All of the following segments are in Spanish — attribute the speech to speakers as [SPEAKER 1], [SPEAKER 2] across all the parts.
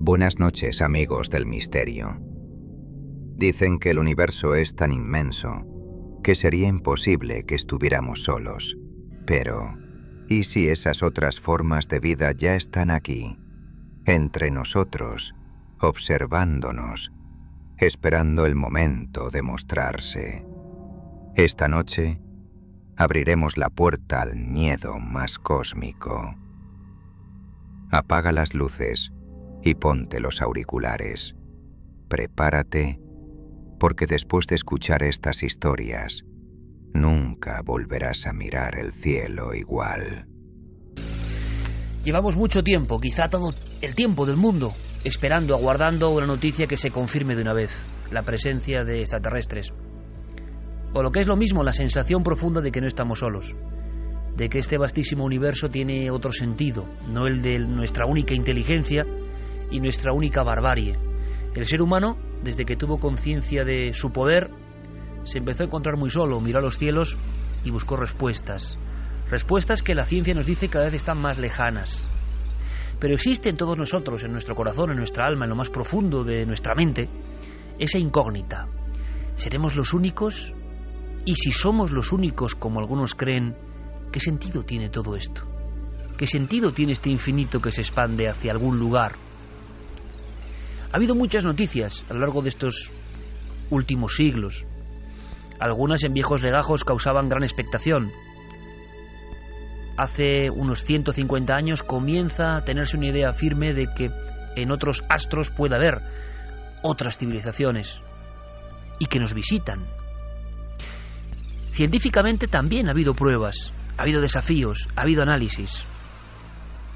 [SPEAKER 1] Buenas noches, amigos del misterio. Dicen que el universo es tan inmenso que sería imposible que estuviéramos solos. Pero, ¿y si esas otras formas de vida ya están aquí, entre nosotros, observándonos, esperando el momento de mostrarse? Esta noche abriremos la puerta al miedo más cósmico. Apaga las luces y ponte los auriculares. Prepárate, porque después de escuchar estas historias, nunca volverás a mirar el cielo igual.
[SPEAKER 2] Llevamos mucho tiempo, quizá todo el tiempo del mundo, esperando, aguardando una noticia que se confirme de una vez, la presencia de extraterrestres. O lo que es lo mismo, la sensación profunda de que no estamos solos, de que este vastísimo universo tiene otro sentido, no el de nuestra única inteligencia y nuestra única barbarie. El ser humano, desde que tuvo conciencia de su poder, se empezó a encontrar muy solo, miró a los cielos y buscó respuestas. Respuestas que la ciencia nos dice cada vez están más lejanas. Pero existe en todos nosotros, en nuestro corazón, en nuestra alma, en lo más profundo de nuestra mente, esa incógnita. ¿Seremos los únicos? Y si somos los únicos, como algunos creen, ¿qué sentido tiene todo esto? ¿Qué sentido tiene este infinito que se expande hacia algún lugar? Ha habido muchas noticias a lo largo de estos últimos siglos. Algunas en viejos legajos causaban gran expectación. Hace unos 150 años comienza a tenerse una idea firme de que en otros astros puede haber otras civilizaciones y que nos visitan. Científicamente también ha habido pruebas, ha habido desafíos, ha habido análisis.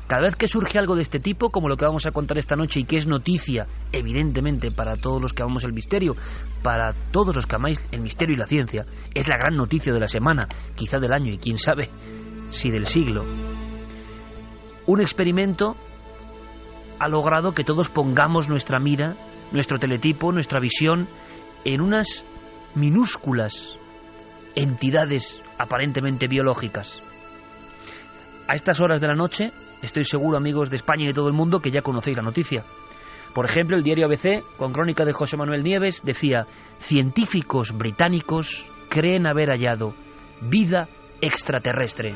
[SPEAKER 2] Cada vez que surge algo de este tipo, como lo que vamos a contar esta noche y que es noticia, evidentemente, para todos los que amamos el misterio, para todos los que amáis el misterio y la ciencia, es la gran noticia de la semana, quizá del año y quién sabe si del siglo. Un experimento ha logrado que todos pongamos nuestra mira, nuestro teletipo, nuestra visión en unas minúsculas entidades aparentemente biológicas. A estas horas de la noche, estoy seguro, amigos de España y de todo el mundo, que ya conocéis la noticia. Por ejemplo, el diario ABC, con crónica de José Manuel Nieves, decía: científicos británicos creen haber hallado vida extraterrestre.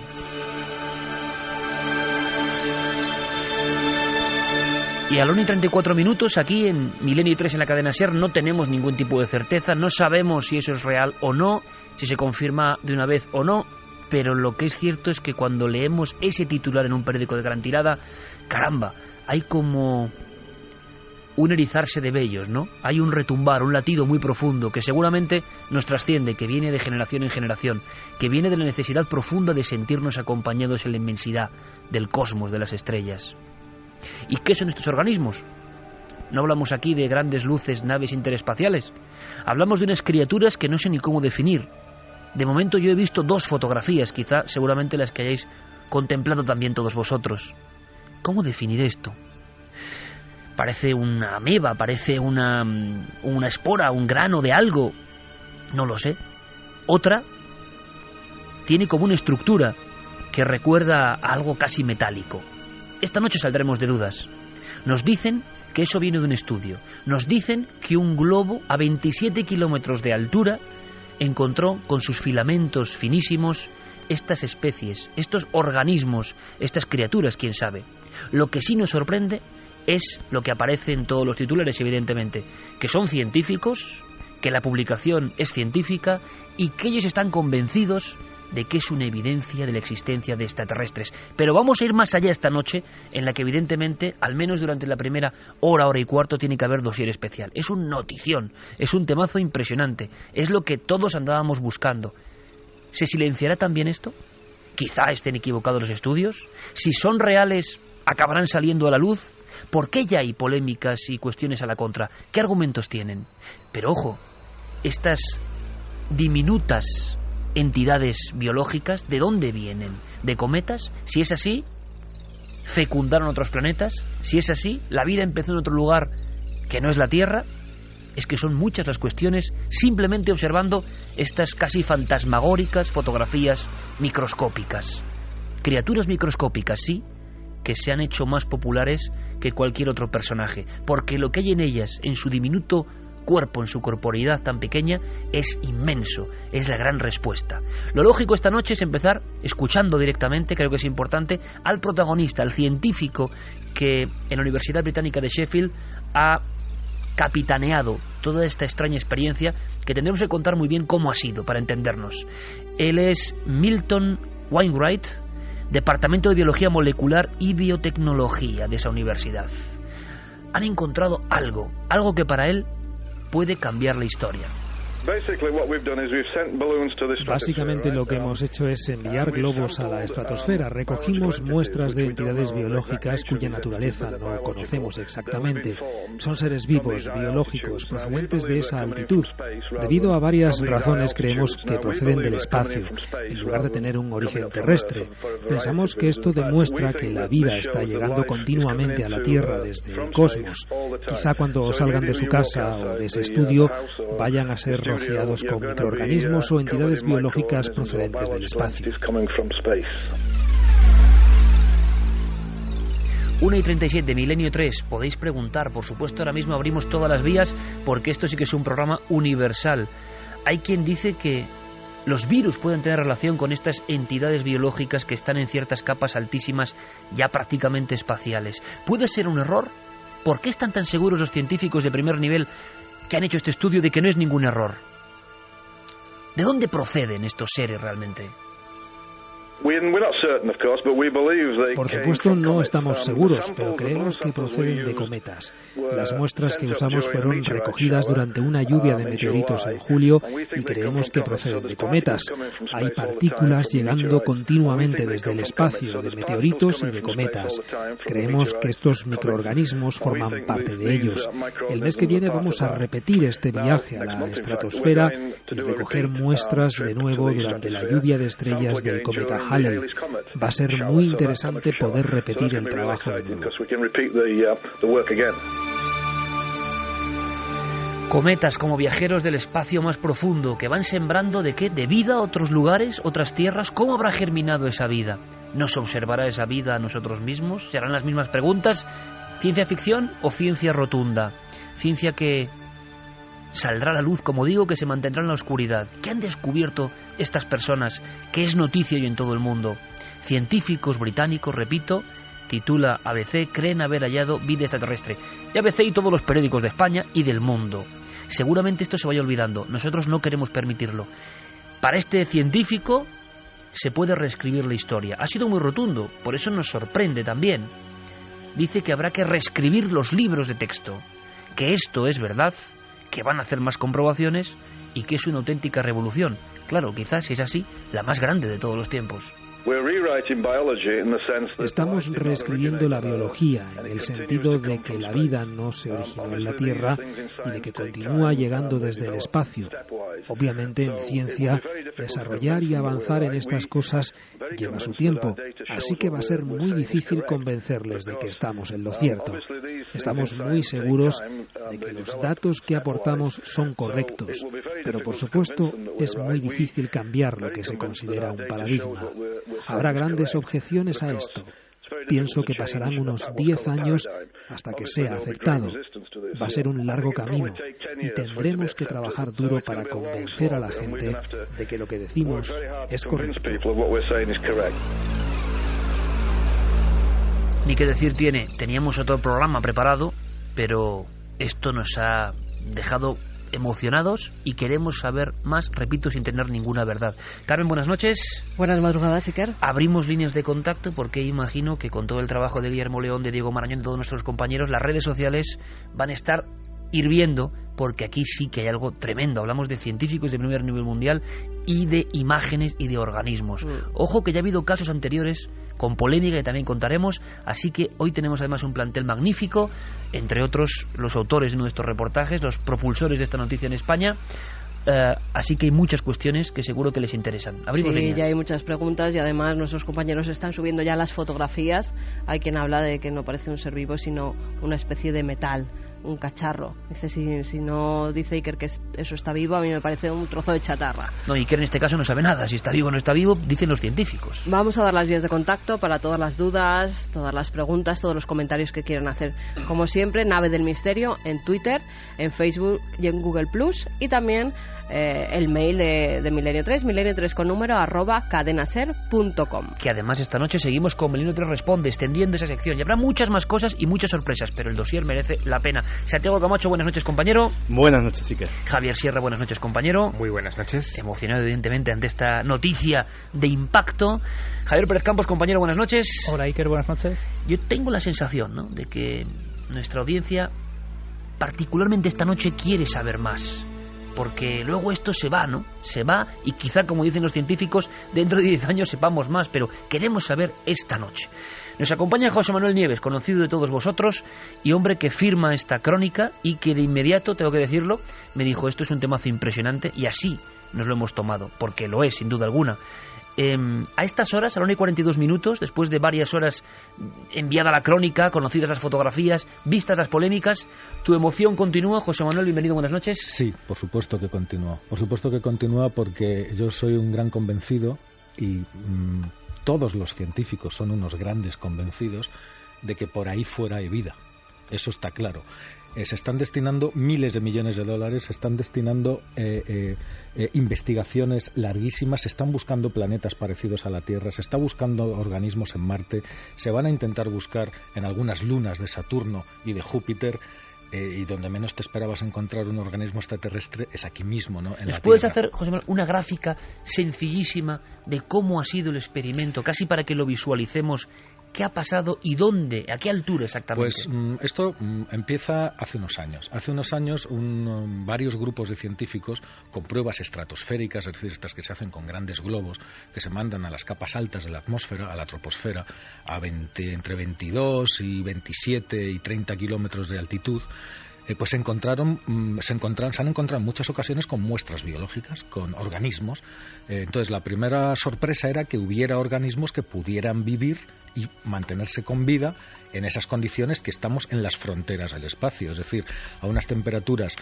[SPEAKER 2] Y a la 1:34 minutos, aquí en Milenio 3 en la cadena SER, no tenemos ningún tipo de certeza, no sabemos si eso es real o no, si se confirma de una vez o no, pero lo que es cierto es que cuando leemos ese titular en un periódico de gran tirada, caramba, hay como un erizarse de vellos, ¿no? Hay un retumbar, un latido muy profundo que seguramente nos trasciende, que viene de generación en generación, que viene de la necesidad profunda de sentirnos acompañados en la inmensidad del cosmos, de las estrellas. ¿Y qué son estos organismos? No hablamos aquí de grandes luces, naves interespaciales. Hablamos de unas criaturas que no sé ni cómo definir. De momento yo he visto 2 fotografías, quizá seguramente las que hayáis contemplado también todos vosotros. ¿Cómo definir esto? Parece una ameba, parece una espora, un grano de algo. No lo sé. Otra tiene como una estructura que recuerda a algo casi metálico. Esta noche saldremos de dudas. Nos dicen que eso viene de un estudio. Nos dicen que un globo a 27 kilómetros de altura encontró con sus filamentos finísimos estas especies, estos organismos, estas criaturas, quién sabe. Lo que sí nos sorprende es lo que aparece en todos los titulares, evidentemente, que son científicos, que la publicación es científica y que ellos están convencidos de que es una evidencia de la existencia de extraterrestres. Pero vamos a ir más allá esta noche, en la que evidentemente, al menos durante la primera hora y cuarto, tiene que haber dossier especial. Es un notición, es un temazo impresionante, es lo que todos andábamos buscando. ¿Se silenciará también esto? Quizá estén equivocados los estudios. Si son reales, acabarán saliendo a la luz. ¿Por qué ya hay polémicas y cuestiones a la contra? ¿Qué argumentos tienen? Pero ojo, estas diminutas entidades biológicas, ¿de dónde vienen? ¿De cometas? Si es así, ¿fecundaron otros planetas? Si es así, ¿la vida empezó en otro lugar que no es la Tierra? Es que son muchas las cuestiones simplemente observando estas casi fantasmagóricas fotografías microscópicas. Criaturas microscópicas, sí, que se han hecho más populares que cualquier otro personaje, porque lo que hay en ellas, en su diminuto cuerpo, en su corporeidad tan pequeña, es inmenso, es la gran respuesta. Lo lógico esta noche es empezar escuchando directamente, creo que es importante, al protagonista, al científico que en la Universidad Británica de Sheffield ha capitaneado toda esta extraña experiencia, que tendremos que contar muy bien cómo ha sido para entendernos. Él es Milton Wainwright, Departamento de Biología Molecular y Biotecnología de esa universidad. Han encontrado algo que para él puede cambiar la historia.
[SPEAKER 3] Básicamente lo que hemos hecho es enviar globos a la estratosfera. Recogimos muestras de entidades biológicas cuya naturaleza no conocemos exactamente. Son seres vivos, biológicos, procedentes de esa altitud. Debido a varias razones creemos que proceden del espacio, en lugar de tener un origen terrestre. Pensamos que esto demuestra que la vida está llegando continuamente a la Tierra desde el cosmos. Quizá cuando salgan de su casa o de ese estudio vayan a ser rociados con microorganismos o entidades biológicas procedentes del espacio.
[SPEAKER 2] 1:37, Milenio 3. Podéis preguntar, por supuesto, ahora mismo abrimos todas las vías, porque esto sí que es un programa universal. Hay quien dice que los virus pueden tener relación con estas entidades biológicas que están en ciertas capas altísimas, ya prácticamente espaciales. ¿Puede ser un error? ¿Por qué están tan seguros los científicos de primer nivel que han hecho este estudio de que no es ningún error? ¿De dónde proceden estos seres realmente?
[SPEAKER 3] Por supuesto no estamos seguros, pero creemos que proceden de cometas. Las muestras que usamos fueron recogidas durante una lluvia de meteoritos en julio y creemos que proceden de cometas. Hay partículas llegando continuamente desde el espacio de meteoritos y de cometas. Creemos que estos microorganismos forman parte de ellos. El mes que viene vamos a repetir este viaje a la estratosfera y recoger muestras de nuevo durante la lluvia de estrellas del cometa Halley. Va a ser muy interesante poder repetir el trabajo de nuevo.
[SPEAKER 2] Cometas como viajeros del espacio más profundo, que van sembrando ¿de qué? ¿De vida a otros lugares, otras tierras? ¿Cómo habrá germinado esa vida? ¿Nos observará esa vida a nosotros mismos? ¿Serán las mismas preguntas? ¿Ciencia ficción o ciencia rotunda? Ciencia que saldrá a la luz, como digo, que se mantendrá en la oscuridad. ¿Qué han descubierto estas personas? ¿Qué es noticia hoy en todo el mundo? Científicos británicos, repito, titula ABC, creen haber hallado vida extraterrestre. Y ABC y todos los periódicos de España y del mundo. Seguramente esto se vaya olvidando. Nosotros no queremos permitirlo. Para este científico se puede reescribir la historia. Ha sido muy rotundo, por eso nos sorprende también. Dice que habrá que reescribir los libros de texto. Que esto es verdad, que van a hacer más comprobaciones y que es una auténtica revolución. Claro, quizás si es así, la más grande de todos los tiempos.
[SPEAKER 3] Estamos reescribiendo la biología en el sentido de que la vida no se originó en la Tierra y de que continúa llegando desde el espacio. Obviamente, en ciencia, desarrollar y avanzar en estas cosas lleva su tiempo, así que va a ser muy difícil convencerles de que estamos en lo cierto. Estamos muy seguros de que los datos que aportamos son correctos, pero por supuesto es muy difícil cambiar lo que se considera un paradigma. Habrá grandes objeciones a esto. Pienso que pasarán unos 10 años hasta que sea aceptado. Va a ser un largo camino y tendremos que trabajar duro para convencer a la gente de que lo que decimos es correcto.
[SPEAKER 2] Ni qué decir tiene, teníamos otro programa preparado, pero esto nos ha dejado emocionados y queremos saber más, repito, sin tener ninguna verdad. Carmen, buenas noches.
[SPEAKER 4] Buenas madrugadas, Iker.
[SPEAKER 2] Abrimos líneas de contacto porque imagino que con todo el trabajo de Guillermo León, de Diego Marañón y de todos nuestros compañeros, las redes sociales van a estar hirviendo, porque aquí sí que hay algo tremendo. Hablamos de científicos de primer nivel mundial y de imágenes y de organismos. Ojo que ya ha habido casos anteriores con polémica que también contaremos, así que hoy tenemos además un plantel magnífico, entre otros los autores de nuestros reportajes, los propulsores de esta noticia en España. Así que hay muchas cuestiones que seguro que les interesan. Abrimos líneas.
[SPEAKER 4] Ya hay muchas preguntas y además nuestros compañeros están subiendo ya las fotografías. Hay quien habla de que no parece un ser vivo sino una especie de metal un cacharro. Dice, si no dice Iker que eso está vivo, a mí me parece un trozo de chatarra.
[SPEAKER 2] No, Iker en este caso no sabe nada. Si está vivo o no está vivo, dicen los científicos.
[SPEAKER 4] Vamos a dar las vías de contacto para todas las dudas, todas las preguntas, todos los comentarios que quieran hacer. Como siempre, Nave del Misterio en Twitter, en Facebook y en Google Plus, y también el mail de Milenio 3, milenio3 con número @cadenaser.com.
[SPEAKER 2] Que además esta noche seguimos con Milenio 3 Responde, extendiendo esa sección. Y habrá muchas más cosas y muchas sorpresas, pero el dossier merece la pena. Santiago Camacho, buenas noches, compañero.
[SPEAKER 5] Buenas noches, Iker.
[SPEAKER 2] Javier Sierra, buenas noches, compañero.
[SPEAKER 5] Muy buenas noches.
[SPEAKER 2] Emocionado, evidentemente, ante esta noticia de impacto. Javier Pérez Campos, compañero, buenas noches.
[SPEAKER 6] Hola, Iker, buenas noches.
[SPEAKER 2] Yo tengo la sensación, ¿no?, de que nuestra audiencia, particularmente esta noche, quiere saber más. Porque luego esto se va, ¿no? Se va y quizá, como dicen los científicos, dentro de 10 años sepamos más, pero queremos saber esta noche. Nos acompaña José Manuel Nieves, conocido de todos vosotros y hombre que firma esta crónica y que de inmediato, tengo que decirlo, me dijo, esto es un temazo impresionante, y así nos lo hemos tomado, porque lo es, sin duda alguna. A estas horas, a la 1:42, después de varias horas enviada la crónica, conocidas las fotografías, vistas las polémicas, ¿tu emoción continúa? José Manuel, bienvenido, buenas noches.
[SPEAKER 7] Sí, por supuesto que continúa. Por supuesto que continúa porque yo soy un gran convencido y todos los científicos son unos grandes convencidos de que por ahí fuera hay vida. Eso está claro. Se están destinando miles de millones de dólares, se están destinando investigaciones larguísimas, se están buscando planetas parecidos a la Tierra, se está buscando organismos en Marte, se van a intentar buscar en algunas lunas de Saturno y de Júpiter, y donde menos te esperabas encontrar un organismo extraterrestre es aquí mismo, ¿no?
[SPEAKER 2] ¿Nos puedes hacer, José Manuel, una gráfica sencillísima de cómo ha sido el experimento, casi para que lo visualicemos? ¿Qué ha pasado y dónde? ¿A qué altura exactamente?
[SPEAKER 7] Pues esto empieza hace unos años. Hace unos años varios grupos de científicos con pruebas estratosféricas, es decir, estas que se hacen con grandes globos, que se mandan a las capas altas de la atmósfera, a la troposfera, entre 22 y 27 y 30 kilómetros de altitud, pues se han encontrado en muchas ocasiones con muestras biológicas, con organismos. Entonces la primera sorpresa era que hubiera organismos que pudieran vivir y mantenerse con vida en esas condiciones que estamos en las fronteras del espacio, es decir, a unas temperaturas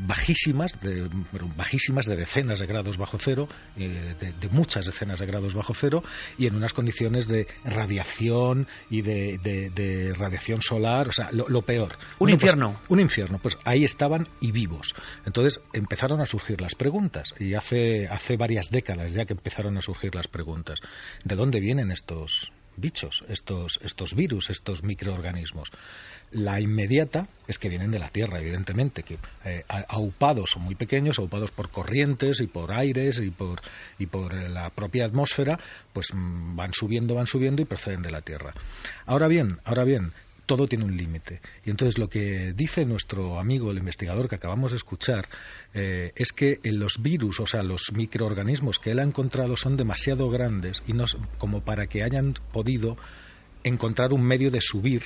[SPEAKER 7] bajísimas de decenas de grados bajo cero, de muchas decenas de grados bajo cero, y en unas condiciones de radiación y de radiación solar, o sea, lo peor.
[SPEAKER 2] Un infierno.
[SPEAKER 7] Pues, un infierno, pues ahí estaban y vivos. Entonces empezaron a surgir las preguntas, y hace varias décadas ya que empezaron a surgir las preguntas. ¿De dónde vienen estos bichos, estos virus, estos microorganismos? La inmediata es que vienen de la Tierra, evidentemente, que aupados, son muy pequeños, aupados por corrientes y por aires y por la propia atmósfera, pues van subiendo y proceden de la Tierra. Ahora bien, todo tiene un límite. Y entonces lo que dice nuestro amigo, el investigador que acabamos de escuchar, es que los virus, o sea, los microorganismos que él ha encontrado son demasiado grandes y como para que hayan podido encontrar un medio de subir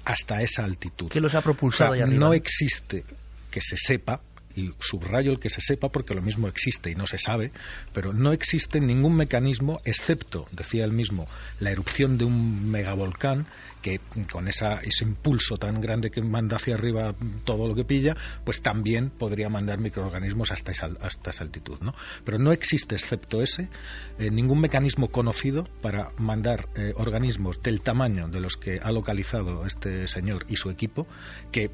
[SPEAKER 7] hasta esa altitud.
[SPEAKER 2] ¿Qué los ha propulsado
[SPEAKER 7] allá
[SPEAKER 2] arriba?
[SPEAKER 7] No existe que se sepa, y subrayo el que se sepa porque lo mismo existe y no se sabe, pero no existe ningún mecanismo excepto, decía él mismo, la erupción de un megavolcán que con ese impulso tan grande que manda hacia arriba todo lo que pilla, pues también podría mandar microorganismos hasta esa altitud, ¿no? Pero no existe excepto ese ningún mecanismo conocido para mandar organismos del tamaño de los que ha localizado este señor y su equipo, que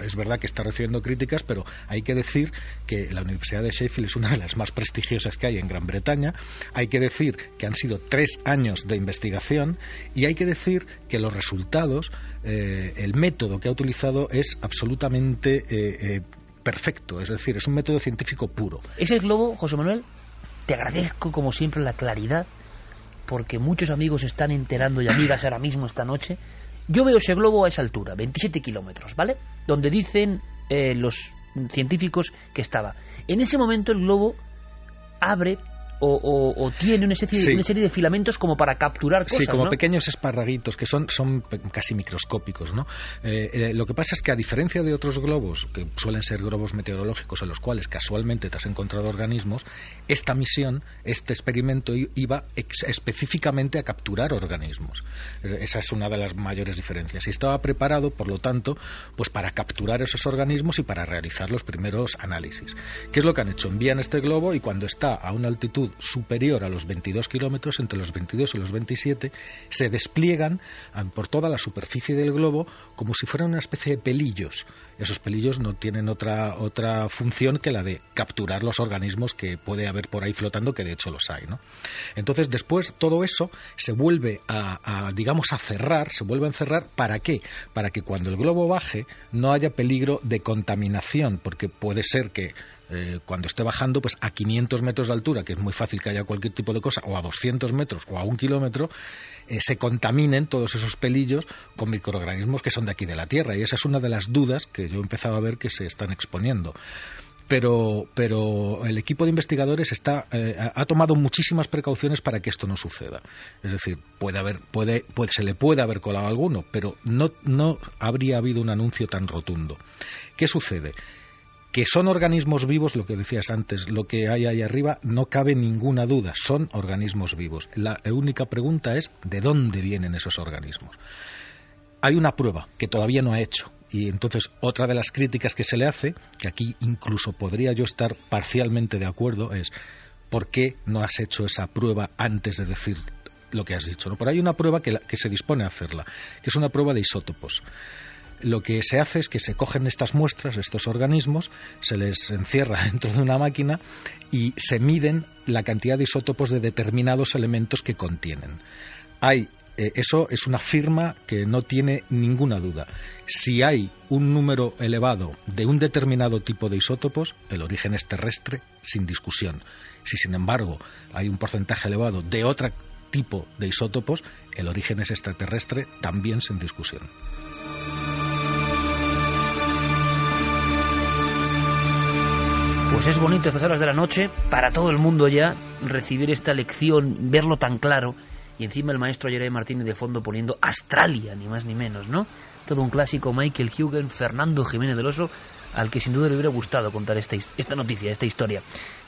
[SPEAKER 7] es verdad que está recibiendo críticas, pero hay que decir que la Universidad de Sheffield es una de las más prestigiosas que hay en Gran Bretaña, hay que decir que han sido 3 años de investigación y hay que decir que los resultados, el método que ha utilizado es absolutamente perfecto, es decir, es un método científico puro.
[SPEAKER 2] Ese globo, José Manuel, te agradezco como siempre la claridad, porque muchos amigos se están enterando y amigas ahora mismo esta noche. Yo veo ese globo a esa altura, 27 kilómetros, ¿vale? Donde dicen los científicos que estaba. En ese momento el globo abre o tiene una serie de filamentos como para capturar cosas,
[SPEAKER 7] sí, como
[SPEAKER 2] ¿no?
[SPEAKER 7] pequeños esparraguitos que son casi microscópicos, ¿no? Lo que pasa es que, a diferencia de otros globos, que suelen ser globos meteorológicos en los cuales casualmente te has encontrado organismos, esta misión, este experimento iba específicamente a capturar organismos. Esa es una de las mayores diferencias. Y estaba preparado, por lo tanto, pues para capturar esos organismos y para realizar los primeros análisis. ¿Qué es lo que han hecho? Envían este globo y cuando está a una altitud superior a los 22 kilómetros, entre los 22 y los 27, se despliegan por toda la superficie del globo como si fueran una especie de pelillos. Esos pelillos no tienen otra función que la de capturar los organismos que puede haber por ahí flotando, que de hecho los hay, ¿no? Entonces, después todo eso se vuelve a encerrar. ¿Para qué? Para que cuando el globo baje no haya peligro de contaminación, porque puede ser que cuando esté bajando, pues a 500 metros de altura, que es muy fácil que haya cualquier tipo de cosa, o a 200 metros o a 1 kilómetro, se contaminen todos esos pelillos con microorganismos que son de aquí de la Tierra. Y esa es una de las dudas que yo he empezado a ver que se están exponiendo. Pero el equipo de investigadores ha tomado muchísimas precauciones para que esto no suceda. Es decir, se le puede haber colado alguno, pero no habría habido un anuncio tan rotundo. ¿Qué sucede? Que son organismos vivos, lo que decías antes, lo que hay ahí arriba, no cabe ninguna duda, son organismos vivos. La única pregunta es ¿de dónde vienen esos organismos? Hay una prueba que todavía no ha hecho, y entonces otra de las críticas que se le hace, que aquí incluso podría yo estar parcialmente de acuerdo, es ¿por qué no has hecho esa prueba antes de decir lo que has dicho? ¿No? Pero hay una prueba que se dispone a hacerla, que es una prueba de isótopos. Lo que se hace es que se cogen estas muestras, estos organismos, se les encierra dentro de una máquina y se miden la cantidad de isótopos de determinados elementos que contienen. Eso es una firma que no tiene ninguna duda. Si hay un número elevado de un determinado tipo de isótopos, el origen es terrestre, sin discusión. Si, sin embargo, hay un porcentaje elevado de otro tipo de isótopos, el origen es extraterrestre, también sin discusión.
[SPEAKER 2] Pues es bonito a estas horas de la noche, para todo el mundo ya, recibir esta lección, verlo tan claro, y encima el maestro Jeremy Martínez de fondo poniendo Australia, ni más ni menos, ¿no? Todo un clásico, Michael Hugen, Fernando Jiménez del Oso, al que sin duda le hubiera gustado contar esta noticia, esta historia.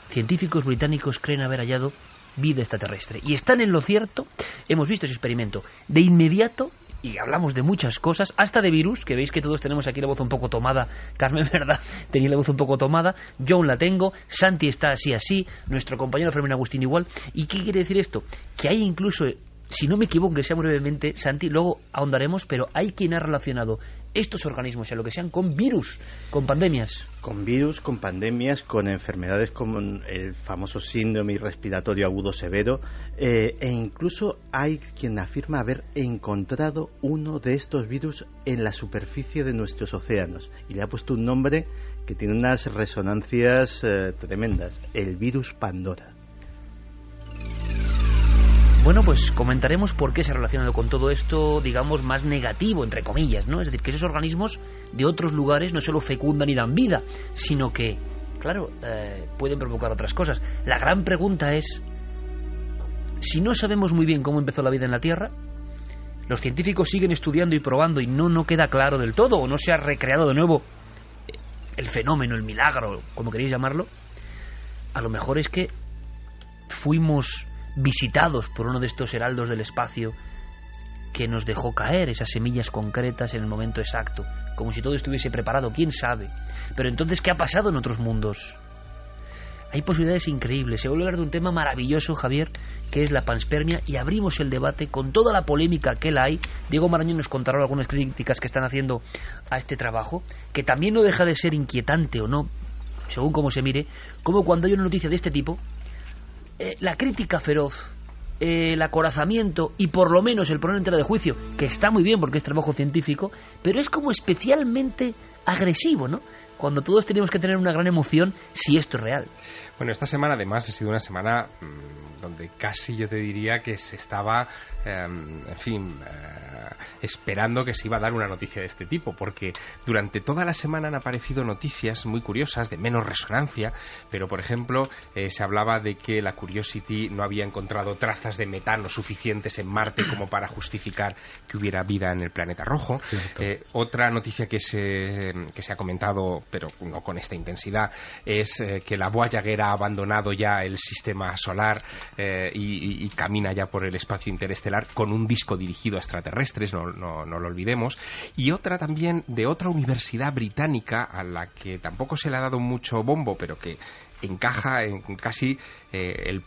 [SPEAKER 2] Científicos británicos creen haber hallado vida extraterrestre. Y están en lo cierto, hemos visto ese experimento. De inmediato, y hablamos de muchas cosas, hasta de virus, que veis que todos tenemos aquí la voz un poco tomada. Carmen, ¿verdad? Tenía la voz un poco tomada. Yo aún la tengo. Santi está así. Nuestro compañero Fermín Agustín igual. ¿Y qué quiere decir esto? Que hay incluso, si no me equivoco, que sea muy brevemente, Santi, luego ahondaremos, pero hay quien ha relacionado estos organismos, sea lo que sean, con virus, con pandemias.
[SPEAKER 5] Con virus, con pandemias, con enfermedades como el famoso síndrome respiratorio agudo severo, e incluso hay quien afirma haber encontrado uno de estos virus en la superficie de nuestros océanos y le ha puesto un nombre que tiene unas resonancias tremendas, el virus Pandora.
[SPEAKER 2] Bueno, pues comentaremos por qué se ha relacionado con todo esto, digamos, más negativo, entre comillas, ¿no? Es decir, que esos organismos de otros lugares no solo fecundan y dan vida, sino que, claro, pueden provocar otras cosas. La gran pregunta es, si no sabemos muy bien cómo empezó la vida en la Tierra, los científicos siguen estudiando y probando y no queda claro del todo, o no se ha recreado de nuevo el fenómeno, el milagro, como queréis llamarlo, a lo mejor es que fuimos visitados por uno de estos heraldos del espacio que nos dejó caer esas semillas concretas en el momento exacto, como si todo estuviese preparado, quién sabe. Pero entonces, ¿qué ha pasado en otros mundos? Hay posibilidades increíbles. Se vuelve a hablar de un tema maravilloso, Javier, que es la panspermia, y abrimos el debate con toda la polémica que la hay. Diego Marañón nos contará algunas críticas que están haciendo a este trabajo, que también no deja de ser inquietante o no, según cómo se mire, como cuando hay una noticia de este tipo, la crítica feroz, el acorazamiento y por lo menos el poner en tela de juicio, que está muy bien porque es trabajo científico, pero es como especialmente agresivo, ¿no? cuando todos teníamos que tener una gran emoción si esto es real.
[SPEAKER 6] Bueno, esta semana además ha sido una semana donde casi yo te diría que se estaba, esperando que se iba a dar una noticia de este tipo, porque durante toda la semana han aparecido noticias muy curiosas, de menos resonancia, pero por ejemplo se hablaba de que la Curiosity no había encontrado trazas de metano suficientes en Marte como para justificar que hubiera vida en el planeta rojo. Otra noticia que se ha comentado, pero no con esta intensidad, es que la Voyager ha abandonado ya el sistema solar y camina ya por el espacio interestelar con un disco dirigido a extraterrestres, no lo olvidemos. Y otra también de otra universidad británica a la que tampoco se le ha dado mucho bombo, pero que encaja en casi el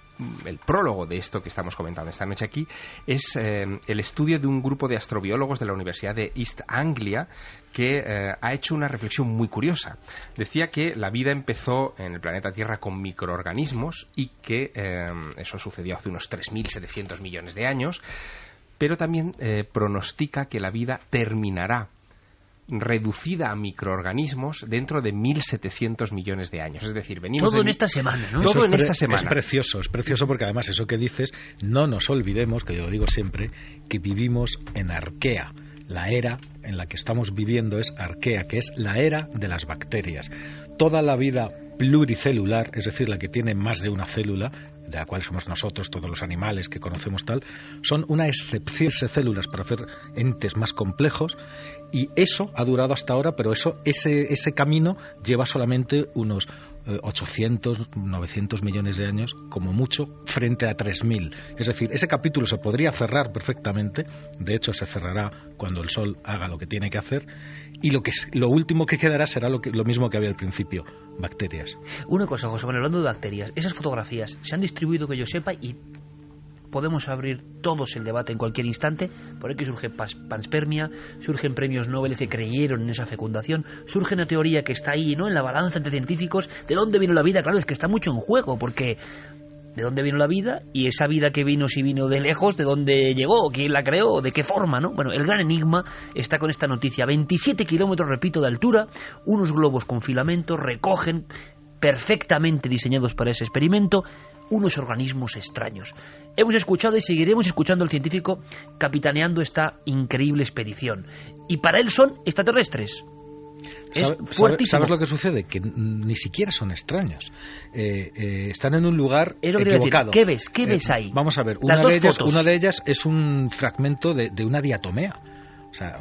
[SPEAKER 6] prólogo de esto que estamos comentando esta noche aquí, es el estudio de un grupo de astrobiólogos de la Universidad de East Anglia que ha hecho una reflexión muy curiosa. Decía que la vida empezó en el planeta Tierra con microorganismos y que eso sucedió hace unos 3.700 millones de años, pero también pronostica que la vida terminará reducida a microorganismos dentro de 1.700 millones de años. Es decir, venimos...
[SPEAKER 2] Todo en esta semana, ¿no?
[SPEAKER 6] Todo en esta semana.
[SPEAKER 7] Es precioso porque además eso que dices, no nos olvidemos, que yo lo digo siempre, que vivimos en Arquea. La era en la que estamos viviendo es Arquea, que es la era de las bacterias. Toda la vida pluricelular, es decir, la que tiene más de una célula, de la cual somos nosotros, todos los animales que conocemos tal, son una excepción de células para hacer entes más complejos, y eso ha durado hasta ahora, pero ese camino lleva solamente unos 800, 900 millones de años, como mucho, frente a 3.000. Es decir, ese capítulo se podría cerrar perfectamente, de hecho se cerrará cuando el Sol haga lo que tiene que hacer, y lo último que quedará será lo mismo que había al principio, bacterias.
[SPEAKER 2] Una cosa, José Manuel, hablando de bacterias, esas fotografías se han distribuido, que yo sepa, y podemos abrir todos el debate en cualquier instante. Por aquí surge panspermia, surgen premios Nobel que creyeron en esa fecundación, surge una teoría que está ahí, ¿no?, en la balanza entre científicos. ¿De dónde vino la vida? Claro, es que está mucho en juego, porque ¿de dónde vino la vida? Y esa vida que vino, si vino de lejos, ¿de dónde llegó? ¿Quién la creó? ¿De qué forma, no? Bueno, el gran enigma está con esta noticia. 27 kilómetros, repito, de altura, unos globos con filamentos recogen, perfectamente diseñados para ese experimento, unos organismos extraños. Hemos escuchado y seguiremos escuchando al científico capitaneando esta increíble expedición. Y para él son extraterrestres. Es fuertísimo.
[SPEAKER 7] ¿Sabes lo que sucede? Que ni siquiera son extraños. Están en un lugar equivocado.
[SPEAKER 2] Decir, ¿Qué ves ahí?
[SPEAKER 7] Vamos a ver, una de ellas es un fragmento de una diatomea. O sea,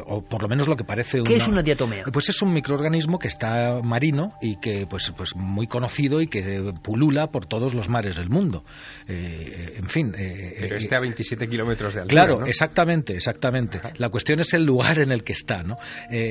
[SPEAKER 7] o por lo menos lo que parece
[SPEAKER 2] ¿Qué es una diatomea?
[SPEAKER 7] Pues es un microorganismo que está marino y que pues muy conocido y que pulula por todos los mares del mundo. En fin...
[SPEAKER 6] Pero esté a 27 kilómetros de altura,
[SPEAKER 7] claro,
[SPEAKER 6] ¿no?
[SPEAKER 7] Exactamente. Ajá. La cuestión es el lugar en el que está, ¿no?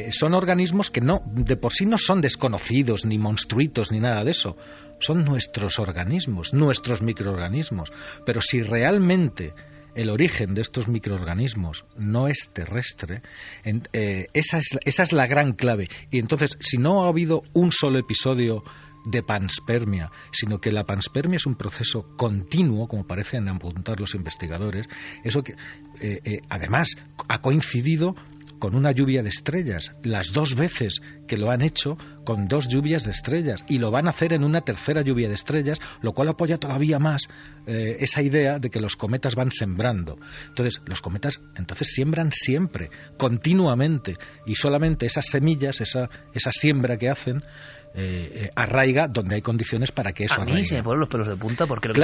[SPEAKER 7] Son organismos que de por sí no son desconocidos, ni monstruitos, ni nada de eso. Son nuestros organismos, nuestros microorganismos. Pero si realmente el origen de estos microorganismos no es terrestre, esa es la gran clave. Y entonces, si no ha habido un solo episodio de panspermia, sino que la panspermia es un proceso continuo, como parecen apuntar los investigadores, eso que además ha coincidido con una lluvia de estrellas, las 2 veces que lo han hecho con 2 lluvias de estrellas, y lo van a hacer en una tercera lluvia de estrellas, lo cual apoya todavía más esa idea de que los cometas van sembrando. Entonces, los cometas siembran siempre, continuamente, y solamente esas semillas, esa siembra que hacen, arraiga donde hay condiciones para que eso arraigue.
[SPEAKER 2] A mí se me ponen los pelos de punta, porque lo que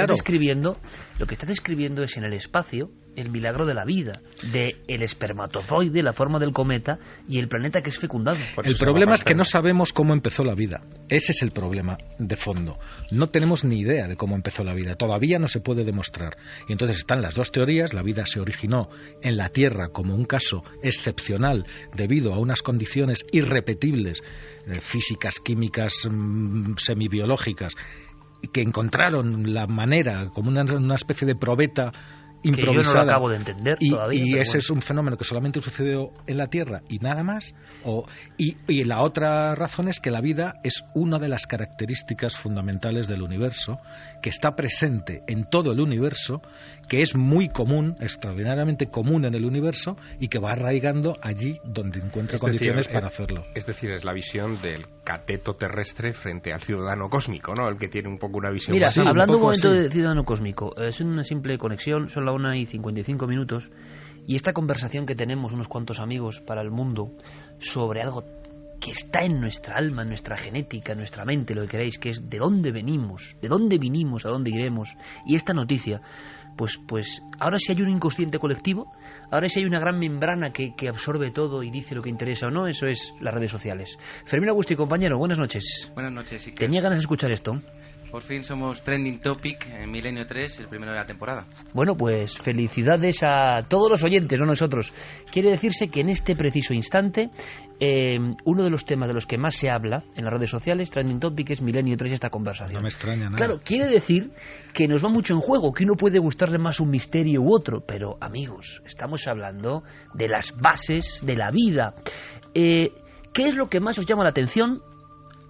[SPEAKER 2] estás describiendo es en el espacio el milagro de la vida, de el espermatozoide, la forma del cometa y el planeta que es fecundado.
[SPEAKER 7] El problema es que no sabemos cómo empezó la vida. Ese es el problema de fondo. No tenemos ni idea de cómo empezó la vida. Todavía no se puede demostrar. Y entonces están las 2 teorías. La vida se originó en la Tierra como un caso excepcional debido a unas condiciones irrepetibles, físicas, químicas, semibiológicas, que encontraron la manera, como una especie de probeta improvisada.
[SPEAKER 2] Que yo no lo acabo de entender todavía.
[SPEAKER 7] Y ese es un fenómeno que solamente sucedió en la Tierra y nada más. Y la otra razón es que la vida es una de las características fundamentales del universo, que está presente en todo el universo, que es muy común, extraordinariamente común en el universo, y que va arraigando allí donde encuentra condiciones para hacerlo.
[SPEAKER 6] Es decir, es la visión del cateto terrestre frente al ciudadano cósmico, ¿no? El que tiene un poco una visión...
[SPEAKER 2] Mira,
[SPEAKER 6] así,
[SPEAKER 2] hablando un momento
[SPEAKER 6] así
[SPEAKER 2] de ciudadano cósmico, es una simple conexión, son las 1:55 minutos, y esta conversación que tenemos unos cuantos amigos para el mundo sobre algo que está en nuestra alma, en nuestra genética, en nuestra mente, lo que queráis, que es de dónde venimos, a dónde iremos, y esta noticia, pues ahora sí hay un inconsciente colectivo, ahora sí hay una gran membrana que absorbe todo y dice lo que interesa o no, eso es las redes sociales. Fermín Augusto y compañero, buenas noches.
[SPEAKER 8] Buenas noches, Iker.
[SPEAKER 2] Tenía ganas de escuchar esto.
[SPEAKER 8] Por fin somos Trending Topic en Milenio 3, el primero de la temporada.
[SPEAKER 2] Bueno, pues felicidades a todos los oyentes, no nosotros. Quiere decirse que en este preciso instante, uno de los temas de los que más se habla en las redes sociales, Trending Topic, es Milenio 3, esta conversación.
[SPEAKER 7] No me extraña nada.
[SPEAKER 2] Claro, quiere decir que nos va mucho en juego, que uno puede gustarle más un misterio u otro, pero amigos, estamos hablando de las bases de la vida. ¿Qué es lo que más os llama la atención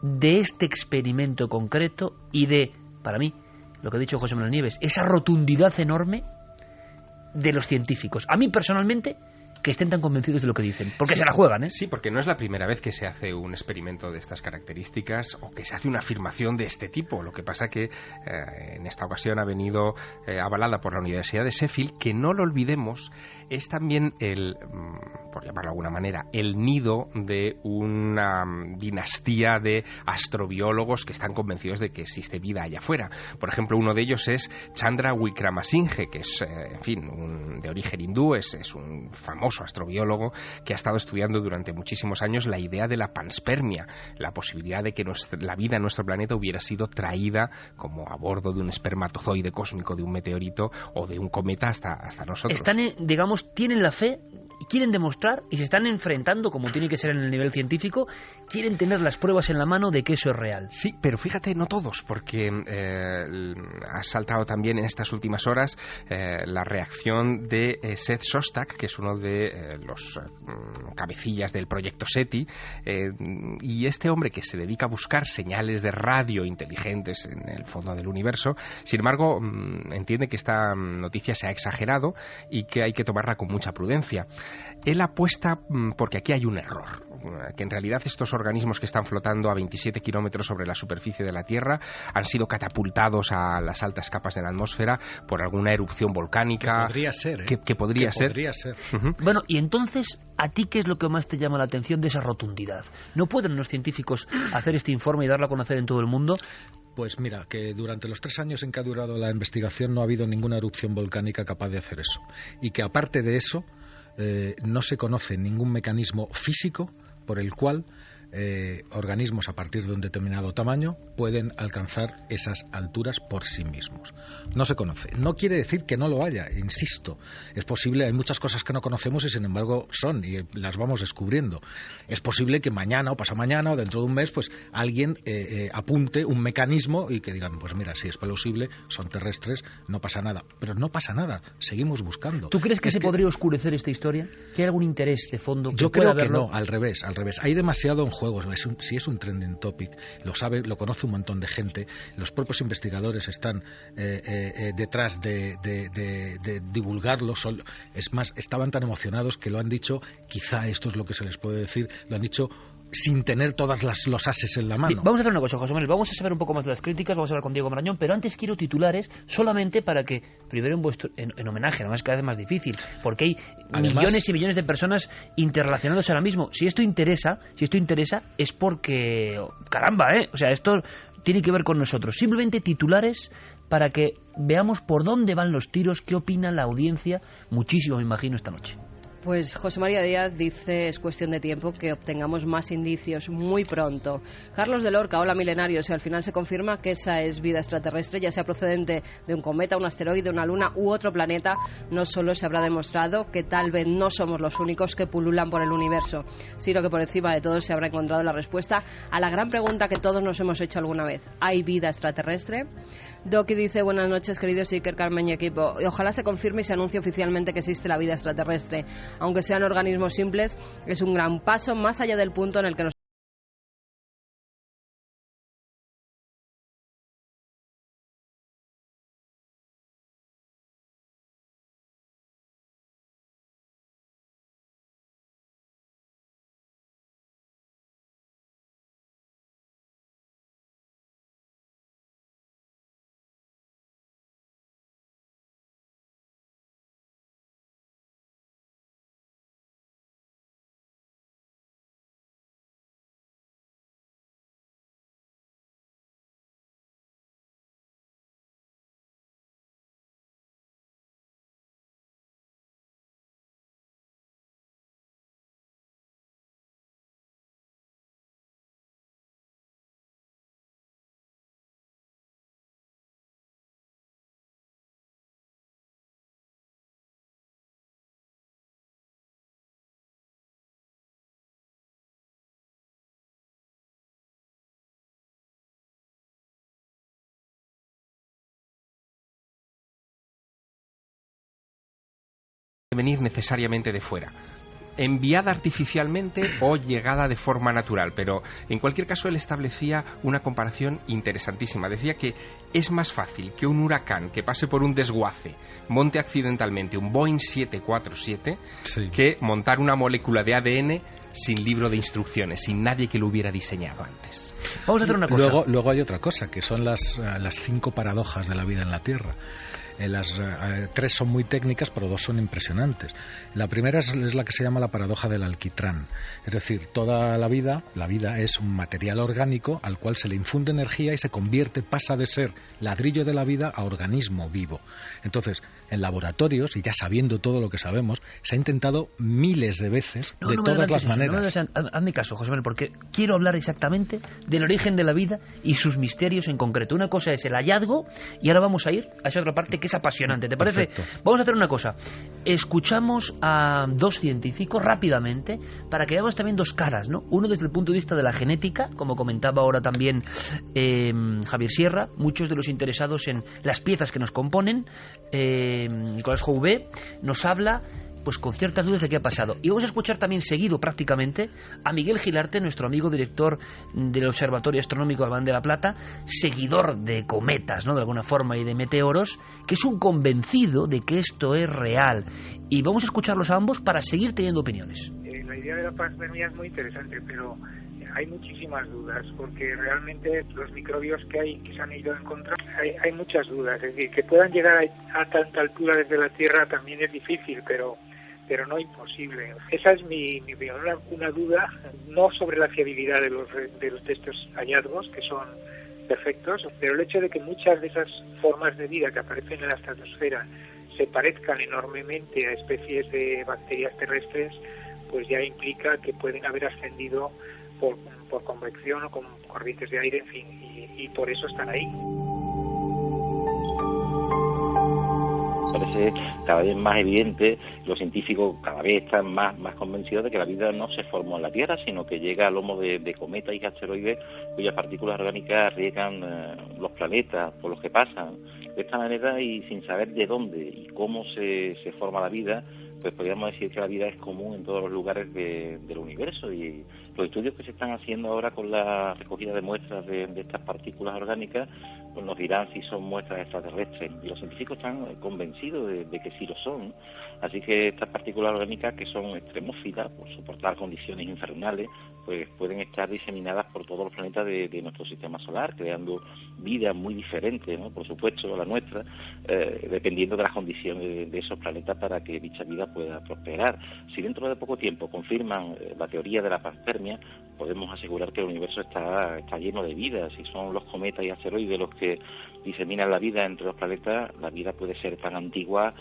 [SPEAKER 2] de este experimento concreto y de, para mí, lo que ha dicho José Manuel Nieves, esa rotundidad enorme de los científicos? A mí personalmente, que estén tan convencidos de lo que dicen, porque se la juegan, ¿eh?
[SPEAKER 6] Sí, porque no es la primera vez que se hace un experimento de estas características o que se hace una afirmación de este tipo. Lo que pasa que en esta ocasión ha venido avalada por la Universidad de Sheffield, que no lo olvidemos, es también por llamarlo de alguna manera, el nido de una dinastía de astrobiólogos que están convencidos de que existe vida allá afuera. Por ejemplo, uno de ellos es Chandra Wickramasinghe, que es, en fin, de origen hindú, es un famoso astrobiólogo que ha estado estudiando durante muchísimos años la idea de la panspermia, la posibilidad de que la vida en nuestro planeta hubiera sido traída como a bordo de un espermatozoide cósmico, de un meteorito o de un cometa hasta nosotros.
[SPEAKER 2] Están, tienen la fe, quieren demostrar y se están enfrentando, como tiene que ser en el nivel científico, quieren tener las pruebas en la mano de que eso es real.
[SPEAKER 6] Sí, pero fíjate, no todos, porque ha saltado también en estas últimas horas la reacción de Seth Shostak, que es uno de los cabecillas del proyecto SETI, y este hombre que se dedica a buscar señales de radio inteligentes en el fondo del universo, sin embargo, entiende que esta noticia se ha exagerado y que hay que tomarla con mucha prudencia. Él apuesta porque aquí hay un error, que en realidad estos organismos que están flotando a 27 kilómetros sobre la superficie de la Tierra han sido catapultados a las altas capas de la atmósfera por alguna erupción volcánica.
[SPEAKER 7] Que podría ser, ¿eh?
[SPEAKER 6] Que podría ser.
[SPEAKER 2] Uh-huh. Bueno, y entonces, ¿a ti qué es lo que más te llama la atención de esa rotundidad? ¿No pueden los científicos hacer este informe y darlo a conocer en todo el mundo?
[SPEAKER 7] Pues mira, que durante los 3 años en que ha durado la investigación no ha habido ninguna erupción volcánica capaz de hacer eso. Y que aparte de eso, no se conoce ningún mecanismo físico por el cual organismos a partir de un determinado tamaño pueden alcanzar esas alturas por sí mismos. No se conoce. No quiere decir que no lo haya, insisto. Es posible, hay muchas cosas que no conocemos y sin embargo son, y las vamos descubriendo. Es posible que mañana o pasamañana o dentro de un mes pues alguien apunte un mecanismo y que digan, pues mira, si es plausible, son terrestres, no pasa nada. Pero no pasa nada, seguimos buscando.
[SPEAKER 2] ¿Tú crees que podría oscurecer esta historia? ¿Que hay algún interés de fondo?
[SPEAKER 7] Yo creo que no, al revés. Hay demasiado en juego. Si es un trending topic, lo conoce un montón de gente, los propios investigadores están detrás de divulgarlo. Es más, estaban tan emocionados que lo han dicho, quizá esto es lo que se les puede decir, lo han dicho sin tener todas los ases en la mano.
[SPEAKER 2] Vamos a hacer una cosa, José Manuel, vamos a saber un poco más de las críticas, vamos a hablar con Diego Marañón, pero antes quiero titulares solamente para que, primero en homenaje, además cada vez más difícil, porque hay millones y millones de personas interrelacionadas ahora mismo. Si esto interesa es porque, caramba, o sea, esto tiene que ver con nosotros. Simplemente titulares para que veamos por dónde van los tiros, qué opina la audiencia, muchísimo me imagino esta noche.
[SPEAKER 4] Pues José María Díaz dice, es cuestión de tiempo que obtengamos más indicios muy pronto. Carlos de Lorca, hola milenarios, si al final se confirma que esa es vida extraterrestre, ya sea procedente de un cometa, un asteroide, una luna u otro planeta, no solo se habrá demostrado que tal vez no somos los únicos que pululan por el universo, sino que por encima de todo se habrá encontrado la respuesta a la gran pregunta que todos nos hemos hecho alguna vez. ¿Hay vida extraterrestre? Doki dice, buenas noches queridos Iker, Carmen y equipo. Y ojalá se confirme y se anuncie oficialmente que existe la vida extraterrestre. Aunque sean organismos simples, es un gran paso más allá del punto en el que nos
[SPEAKER 6] venir necesariamente de fuera, enviada artificialmente o llegada de forma natural, pero en cualquier caso él establecía una comparación interesantísima. Decía que es más fácil que un huracán que pase por un desguace monte accidentalmente un Boeing 747
[SPEAKER 7] Sí.
[SPEAKER 6] que montar una molécula de ADN sin libro de instrucciones, sin nadie que lo hubiera diseñado antes.
[SPEAKER 2] Vamos a hacer una cosa.
[SPEAKER 7] Luego hay otra cosa, que son las 5 paradojas de la vida en la Tierra. Las 3 son muy técnicas, pero 2 son impresionantes. La primera es la que se llama la paradoja del alquitrán. Es decir, toda la vida es un material orgánico al cual se le infunde energía y se convierte, pasa de ser ladrillo de la vida a organismo vivo. Entonces, en laboratorios, y ya sabiendo todo lo que sabemos, se ha intentado miles de veces, de todas las maneras.
[SPEAKER 2] Hazme caso, José Manuel, porque quiero hablar exactamente del origen de la vida y sus misterios en concreto. Una cosa es el hallazgo y ahora vamos a ir a esa otra parte que es apasionante. ¿Te parece?
[SPEAKER 7] Perfecto.
[SPEAKER 2] Vamos a hacer una cosa. Escuchamos a 2 científicos rápidamente para que veamos también 2 caras, ¿no? Uno desde el punto de vista de la genética, como comentaba ahora también Javier Sierra, muchos de los interesados en las piezas que nos componen. Nicolás Jouvet nos habla pues con ciertas dudas de qué ha pasado. Y vamos a escuchar también seguido prácticamente a Miguel Gilarte, nuestro amigo director del Observatorio Astronómico Albán de la Plata, seguidor de cometas, ¿no?, de alguna forma, y de meteoros, que es un convencido de que esto es real. Y vamos a escucharlos a ambos para seguir teniendo opiniones.
[SPEAKER 9] La idea de la panspermia es muy interesante, pero hay muchísimas dudas, porque realmente los microbios que se han ido a encontrar, hay muchas dudas. Es decir, que puedan llegar a tanta altura desde la Tierra también es difícil, pero no imposible. Esa es mi opinión, una duda, no sobre la fiabilidad de estos hallazgos, que son perfectos, pero el hecho de que muchas de esas formas de vida que aparecen en la estratosfera se parezcan enormemente a especies de bacterias terrestres, pues ya implica que pueden haber ascendido por convección o con corrientes de aire, en fin, y por eso están ahí.
[SPEAKER 10] Parece cada vez más evidente, los científicos cada vez están más convencidos de que la vida no se formó en la Tierra, sino que llega a lomo de cometas y asteroides cuyas partículas orgánicas riegan los planetas por los que pasan. De esta manera, y sin saber de dónde y cómo se forma la vida, pues podríamos decir que la vida es común en todos los lugares del universo, y los estudios que se están haciendo ahora con la recogida de muestras de estas partículas orgánicas pues nos dirán si son muestras extraterrestres, y los científicos están convencidos de que sí lo son. Así que estas partículas orgánicas, que son extremófilas por soportar condiciones infernales, pues pueden estar diseminadas por todos los planetas de nuestro sistema solar, creando vida muy diferente, ¿no?, por supuesto, a la nuestra, dependiendo de las condiciones de esos planetas para que dicha vida pueda prosperar. Si dentro de poco tiempo confirman la teoría de la panspermia, podemos asegurar que el universo está lleno de vida. Si son los cometas y asteroides los que diseminan la vida entre los planetas, la vida puede ser tan antigua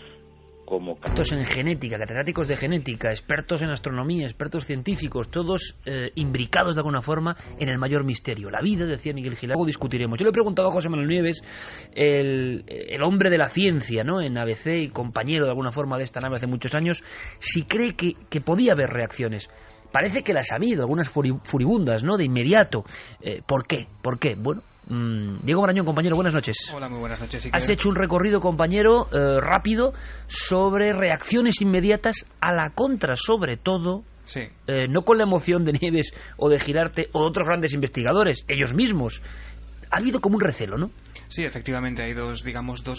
[SPEAKER 10] como...
[SPEAKER 2] Expertos en genética, catedráticos de genética, expertos en astronomía, expertos científicos, todos imbricados de alguna forma en el mayor misterio. La vida, decía Miguel Gil. Luego discutiremos. Yo le preguntaba a José Manuel Nieves, el hombre de la ciencia, ¿no?, en ABC y compañero de alguna forma de esta nave hace muchos años, si cree que podía haber reacciones. Parece que las ha habido, algunas furibundas, ¿no?, de inmediato. ¿Por qué? ¿Por qué? Bueno, Diego Marañón, compañero, buenas noches.
[SPEAKER 11] Hola, muy buenas noches.
[SPEAKER 2] Has hecho un recorrido, compañero, rápido sobre reacciones inmediatas a la contra, sobre todo,
[SPEAKER 11] sí.
[SPEAKER 2] No con la emoción de Nieves o de Girarte o de otros grandes investigadores, ellos mismos. Ha habido como un recelo, ¿no?
[SPEAKER 11] Sí, efectivamente, hay dos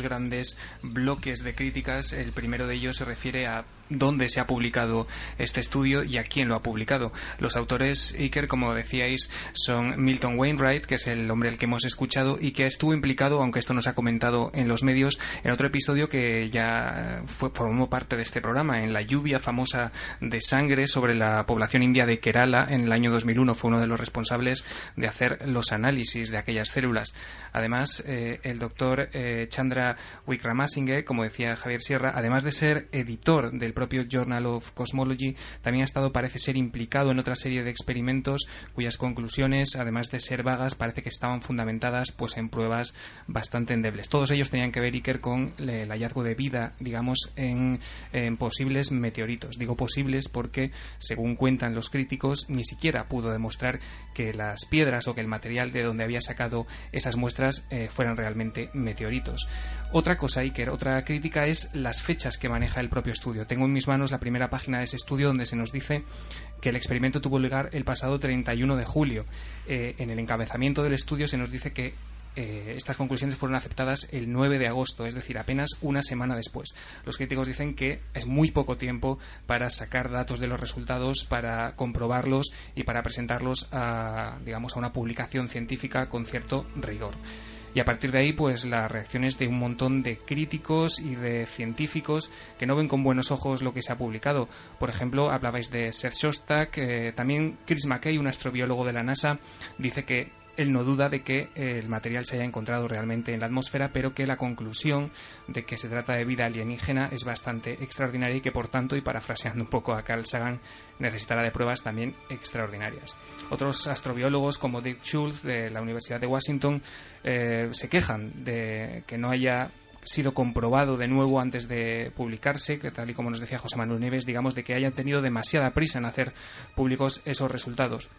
[SPEAKER 11] grandes bloques de críticas. El primero de ellos se refiere a dónde se ha publicado este estudio y a quién lo ha publicado. Los autores, Iker, como decíais, son Milton Wainwright, que es el hombre al que hemos escuchado y que estuvo implicado, aunque esto no se ha comentado en los medios, en otro episodio que ya formó parte de este programa, en la lluvia famosa de sangre sobre la población india de Kerala en el año 2001. Fue uno de los responsables de hacer los análisis de aquellas células. Además, el doctor Chandra Wickramasinghe, como decía Javier Sierra, además de ser editor del propio Journal of Cosmology, también ha estado, parece ser, implicado en otra serie de experimentos cuyas conclusiones, además de ser vagas, parece que estaban fundamentadas pues en pruebas bastante endebles. Todos ellos tenían que ver, Iker, con el hallazgo de vida, digamos, en posibles meteoritos. Digo posibles porque, según cuentan los críticos, ni siquiera pudo demostrar que las piedras o que el material de donde había sacado esas muestras fueran realmente meteoritos. Otra cosa, Iker, otra crítica es las fechas que maneja el propio estudio. Tengo en mis manos la primera página de ese estudio donde se nos dice que el experimento tuvo lugar el pasado 31 de julio. En el encabezamiento del estudio se nos dice que estas conclusiones fueron aceptadas el 9 de agosto, es decir, apenas una semana después. Los críticos dicen que es muy poco tiempo para sacar datos de los resultados, para comprobarlos y para presentarlos a una publicación científica con cierto rigor. Y a partir de ahí, pues las reacciones de un montón de críticos y de científicos que no ven con buenos ojos lo que se ha publicado. Por ejemplo, hablabais de Seth Shostak, también Chris McKay, un astrobiólogo de la NASA, dice que él no duda de que el material se haya encontrado realmente en la atmósfera, pero que la conclusión de que se trata de vida alienígena es bastante extraordinaria y que, por tanto, y parafraseando un poco a Carl Sagan, necesitará de pruebas también extraordinarias. Otros astrobiólogos, como Dick Schultz, de la Universidad de Washington, se quejan de que no haya sido comprobado de nuevo antes de publicarse, que tal y como nos decía José Manuel Nieves, digamos, de que hayan tenido demasiada prisa en hacer públicos esos resultados.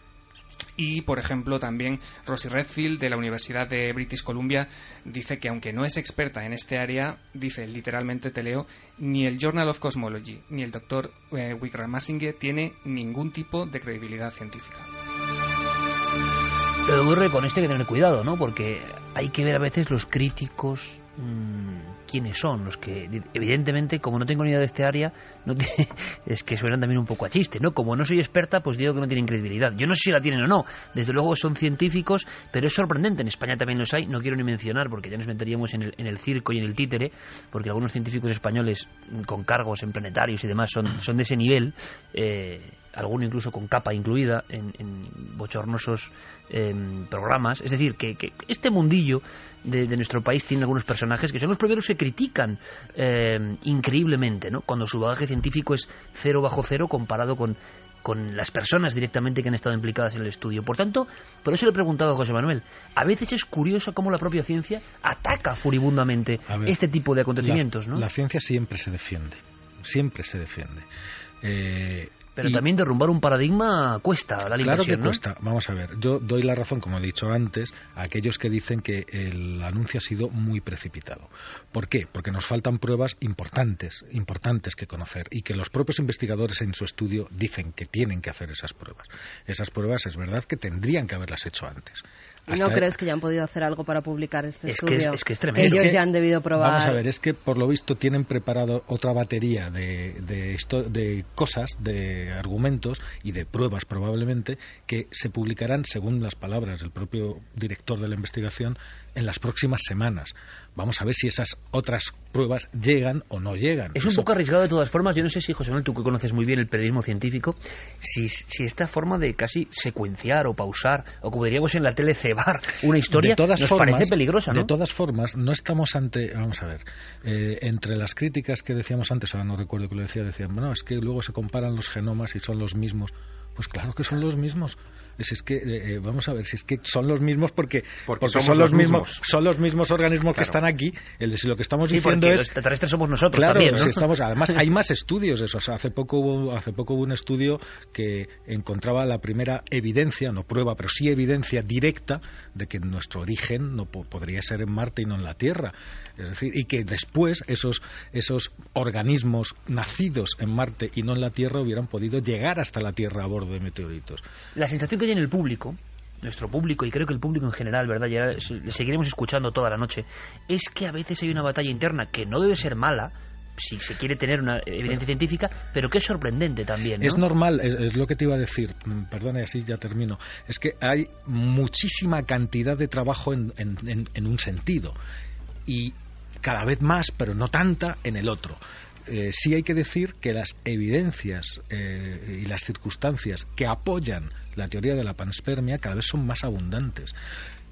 [SPEAKER 11] Y, por ejemplo, también Rosie Redfield, de la Universidad de British Columbia, dice que aunque no es experta en este área, dice literalmente, te leo, ni el Journal of Cosmology ni el doctor Wickramasinghe tiene ningún tipo de credibilidad científica.
[SPEAKER 2] Pero ocurre con esto hay que tener cuidado, ¿no? Porque hay que ver a veces los críticos quiénes son, los que evidentemente, como no tengo ni idea de este área, es que suenan también un poco a chiste, ¿no? Como no soy experta, pues digo que no tienen credibilidad. Yo no sé si la tienen o no, desde luego son científicos, pero es sorprendente, en España también los hay, no quiero ni mencionar porque ya nos meteríamos en el circo y en el títere, porque algunos científicos españoles con cargos en planetarios y demás son de ese nivel, alguno incluso con capa incluida en bochornosos programas. Es decir, que este mundillo de nuestro país tiene algunos personajes que son los primeros que critican increíblemente, ¿no? Cuando su bagaje científico es 0 bajo 0 comparado con las personas directamente que han estado implicadas en el estudio. Por tanto, por eso le he preguntado a José Manuel, a veces es curioso cómo la propia ciencia ataca furibundamente este tipo de acontecimientos, ¿no?
[SPEAKER 7] La ciencia siempre se defiende.
[SPEAKER 2] Pero también derrumbar un paradigma cuesta, da la impresión, ¿no?
[SPEAKER 7] Claro que cuesta. Vamos a ver, yo doy la razón, como he dicho antes, a aquellos que dicen que el anuncio ha sido muy precipitado. ¿Por qué? Porque nos faltan pruebas importantes que conocer y que los propios investigadores en su estudio dicen que tienen que hacer esas pruebas. Esas pruebas es verdad que tendrían que haberlas hecho antes.
[SPEAKER 4] ¿No crees que ya han podido hacer algo para publicar este estudio?
[SPEAKER 2] Es que es tremendo.
[SPEAKER 4] Ellos ya han debido probar.
[SPEAKER 7] Vamos a ver, es que por lo visto tienen preparado otra batería de cosas, de argumentos y de pruebas probablemente que se publicarán, según las palabras del propio director de la investigación, en las próximas semanas. Vamos a ver si esas otras pruebas llegan o no llegan.
[SPEAKER 2] Es un poco arriesgado de todas formas. Yo no sé si, José Manuel, tú que conoces muy bien el periodismo científico, si esta forma de casi secuenciar o pausar, o como diríamos en la tele, relevar una historia nos parece peligrosa, ¿no?
[SPEAKER 7] De todas formas, no estamos ante... Vamos a ver, entre las críticas que decíamos antes, ahora no recuerdo que lo decía, decían, no, es que luego se comparan los genomas y son los mismos. Pues claro que son los mismos. Si es que, vamos a ver, si es que son los mismos porque son los mismos organismos que están aquí. Si lo que estamos diciendo es...
[SPEAKER 2] los extraterrestres somos nosotros,
[SPEAKER 7] claro,
[SPEAKER 2] también, ¿no?
[SPEAKER 7] Si estamos, además, hay más estudios de eso. O sea, hace poco hubo un estudio que encontraba la primera evidencia, no prueba, pero sí evidencia directa de que nuestro origen no podría ser en Marte y no en la Tierra. Es decir, y que después esos organismos nacidos en Marte y no en la Tierra hubieran podido llegar hasta la Tierra a bordo de meteoritos.
[SPEAKER 2] La sensación que hay en el público, nuestro público, y creo que el público en general, ¿verdad? Y ahora le seguiremos escuchando toda la noche, es que a veces hay una batalla interna que no debe ser mala, si se quiere tener una evidencia científica, pero que es sorprendente también, ¿no?
[SPEAKER 7] Es normal, es lo que te iba a decir, perdona, así ya termino. Es que hay muchísima cantidad de trabajo en un sentido, y cada vez más, pero no tanta, en el otro. Sí hay que decir que las evidencias y las circunstancias que apoyan la teoría de la panspermia cada vez son más abundantes.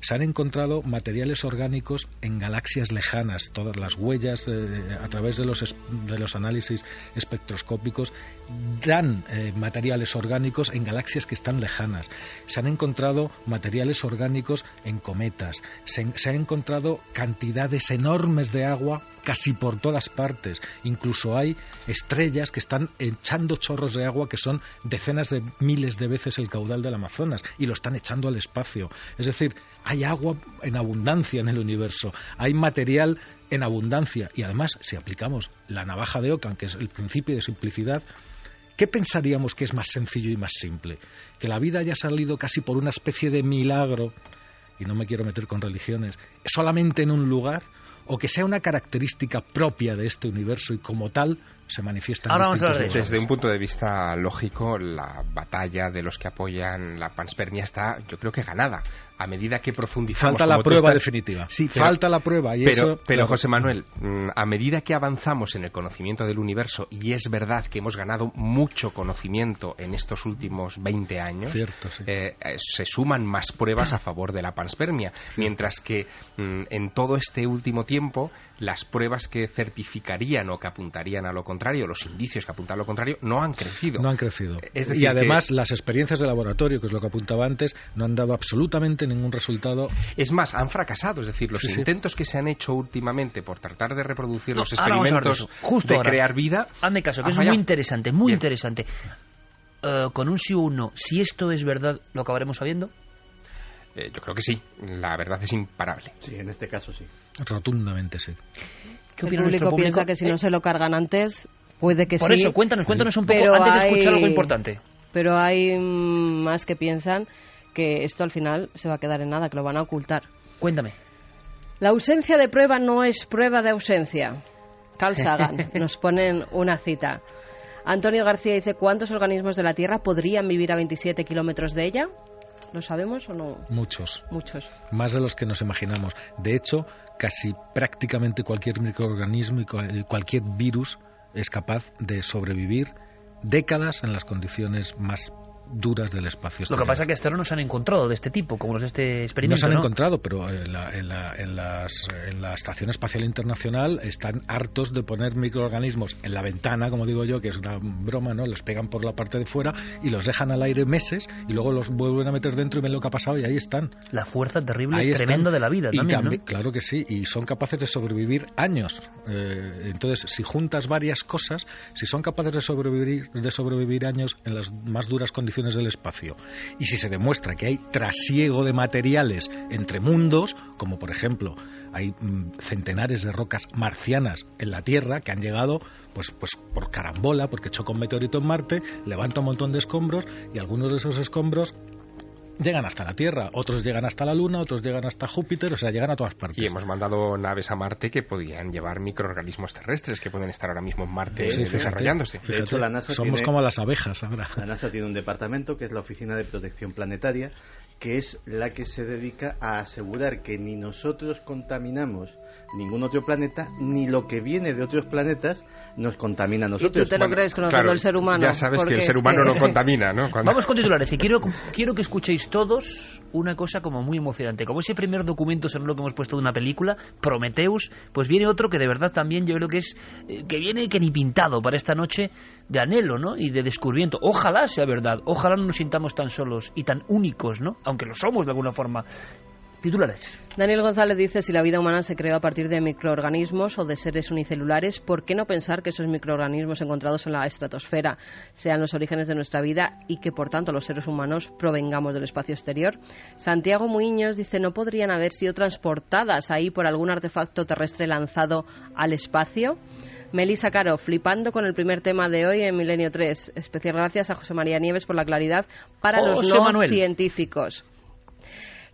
[SPEAKER 7] Se han encontrado materiales orgánicos en galaxias lejanas, todas las huellas a través de los análisis espectroscópicos dan materiales orgánicos en galaxias que están lejanas. Se han encontrado materiales orgánicos en cometas, se han encontrado cantidades enormes de agua casi por todas partes. Incluso hay estrellas que están echando chorros de agua que son decenas de miles de veces el caudal del Amazonas y lo están echando al espacio. Es decir, hay agua en abundancia en el universo, hay material en abundancia y además, si aplicamos la navaja de Ockham, que es el principio de simplicidad, ¿qué pensaríamos que es más sencillo y más simple? Que la vida haya salido casi por una especie de milagro, y no me quiero meter con religiones, solamente en un lugar, o que sea una característica propia de este universo y como tal se manifiesta en distintos lugares.
[SPEAKER 6] Desde un punto de vista lógico, la batalla de los que apoyan la panspermia está, yo creo que ganada. A medida que profundizamos...
[SPEAKER 7] Falta la prueba definitiva. Sí, falta la prueba.
[SPEAKER 6] Pero José Manuel, a medida que avanzamos en el conocimiento del universo, y es verdad que hemos ganado mucho conocimiento en estos últimos 20 años,
[SPEAKER 7] cierto, sí.
[SPEAKER 6] Se suman más pruebas a favor de la panspermia, mientras que en todo este último tiempo, las pruebas que certificarían o que apuntarían a lo contrario, los indicios que apuntan a lo contrario, no han crecido.
[SPEAKER 7] No han crecido. Es decir, y además las experiencias de laboratorio, que es lo que apuntaba antes, no han dado absolutamente ningún resultado.
[SPEAKER 6] Es más, han fracasado. Es decir, los intentos que se han hecho últimamente por tratar de reproducir los experimentos de crear vida...
[SPEAKER 2] Hazme caso, que es muy interesante, muy interesante. Con un sí o un no, si esto es verdad, ¿lo acabaremos sabiendo?
[SPEAKER 6] Yo creo que sí. La verdad es imparable.
[SPEAKER 5] Sí, en este caso sí.
[SPEAKER 7] Rotundamente sí.
[SPEAKER 4] ¿Qué opina nuestro público? Piensa que si no se lo cargan antes, puede que sí.
[SPEAKER 2] Por eso, cuéntanos un poco antes de escuchar algo importante.
[SPEAKER 4] Pero hay más que piensan que esto al final se va a quedar en nada, que lo van a ocultar.
[SPEAKER 2] Cuéntame.
[SPEAKER 4] La ausencia de prueba no es prueba de ausencia. Carl Sagan nos ponen una cita. Antonio García dice, ¿cuántos organismos de la Tierra podrían vivir a 27 kilómetros de ella? ¿Lo sabemos o no?
[SPEAKER 7] Muchos.
[SPEAKER 4] Más
[SPEAKER 7] de los que nos imaginamos. De hecho, casi prácticamente cualquier microorganismo y cualquier virus es capaz de sobrevivir décadas en las condiciones más duras del espacio exterior.
[SPEAKER 2] Lo que pasa es que hasta ahora no se han encontrado de este tipo, como los de este experimento.
[SPEAKER 7] No se han encontrado, pero en la Estación Espacial Internacional están hartos de poner microorganismos en la ventana, como digo yo, que es una broma, ¿no? Les pegan por la parte de fuera y los dejan al aire meses y luego los vuelven a meter dentro y ven lo que ha pasado y ahí están.
[SPEAKER 2] La fuerza terrible, tremenda de la vida también, ¿no?
[SPEAKER 7] Claro que sí, y son capaces de sobrevivir años. Entonces, si juntas varias cosas, si son capaces de sobrevivir años en las más duras condiciones del espacio, y si se demuestra que hay trasiego de materiales entre mundos, como por ejemplo hay centenares de rocas marcianas en la Tierra que han llegado pues por carambola, porque choca un meteorito en Marte, levanta un montón de escombros y algunos de esos escombros llegan hasta la Tierra, otros llegan hasta la Luna, otros llegan hasta Júpiter, o sea, llegan a todas partes.
[SPEAKER 6] Y hemos mandado naves a Marte que podían llevar microorganismos terrestres que pueden estar ahora mismo en Marte desarrollándose.
[SPEAKER 7] Fíjate, de hecho, la NASA somos como las abejas ahora.
[SPEAKER 5] La NASA tiene un departamento que es la Oficina de Protección Planetaria que es la que se dedica a asegurar que ni nosotros contaminamos ningún otro planeta, ni lo que viene de otros planetas nos contamina a nosotros.
[SPEAKER 4] ¿Y tú te lo crees conociendo el ser humano?
[SPEAKER 6] Ya sabes que el ser humano no contamina, ¿no?
[SPEAKER 2] Vamos con titulares, y quiero que escuchéis todos una cosa como muy emocionante. Como ese primer documento sonoro que hemos puesto de una película, Prometheus, pues viene otro que de verdad también yo creo que es que viene que ni pintado para esta noche de anhelo, ¿no? Y de descubrimiento. Ojalá sea verdad, ojalá no nos sintamos tan solos y tan únicos, ¿no? Aunque lo somos de alguna forma. Titulares.
[SPEAKER 4] Daniel González dice: si la vida humana se creó a partir de microorganismos o de seres unicelulares, ¿por qué no pensar que esos microorganismos encontrados en la estratosfera sean los orígenes de nuestra vida y que por tanto los seres humanos provengamos del espacio exterior? Santiago Muiños dice: ¿no podrían haber sido transportadas ahí por algún artefacto terrestre lanzado al espacio? Melissa Caro, flipando con el primer tema de hoy en Milenio 3. Especial gracias a José María Nieves por la claridad para los no científicos.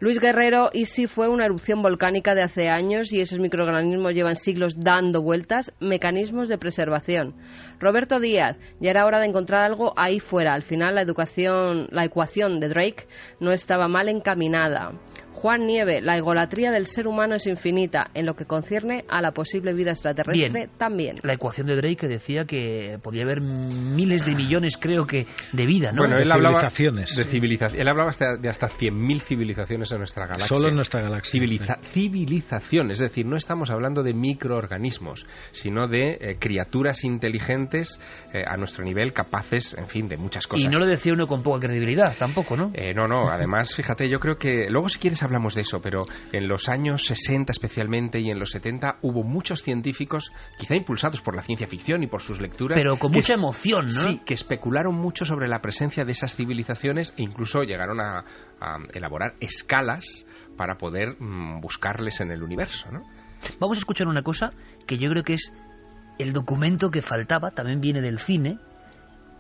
[SPEAKER 4] Luis Guerrero, ¿y si fue una erupción volcánica de hace años y esos microorganismos llevan siglos dando vueltas? Mecanismos de preservación. Roberto Díaz, ya era hora de encontrar algo ahí fuera. Al final la ecuación de Drake no estaba mal encaminada. Juan Nieve, la egolatría del ser humano es infinita en lo que concierne a la posible vida extraterrestre.
[SPEAKER 2] Bien,
[SPEAKER 4] también.
[SPEAKER 2] La ecuación de Drake decía que podía haber miles de millones, creo que, de vida, ¿no?
[SPEAKER 6] Bueno,
[SPEAKER 7] él hablaba
[SPEAKER 6] de civilizaciones. Él hablaba de hasta 100.000 civilizaciones en nuestra galaxia.
[SPEAKER 7] Solo en nuestra galaxia.
[SPEAKER 6] Civilización, es decir, no estamos hablando de microorganismos, sino de criaturas inteligentes a nuestro nivel, capaces, en fin, de muchas cosas.
[SPEAKER 2] Y no lo decía uno con poca credibilidad, tampoco, ¿no?
[SPEAKER 6] No, además, fíjate, yo creo que luego si quieres hablamos de eso, pero en los años 60 especialmente y en los 70 hubo muchos científicos, quizá impulsados por la ciencia ficción y por sus lecturas,
[SPEAKER 2] pero con mucha emoción, ¿no?
[SPEAKER 6] Sí, que especularon mucho sobre la presencia de esas civilizaciones e incluso llegaron a elaborar escalas para poder buscarles en el universo, ¿no?
[SPEAKER 2] Vamos a escuchar una cosa que yo creo que es el documento que faltaba, también viene del cine,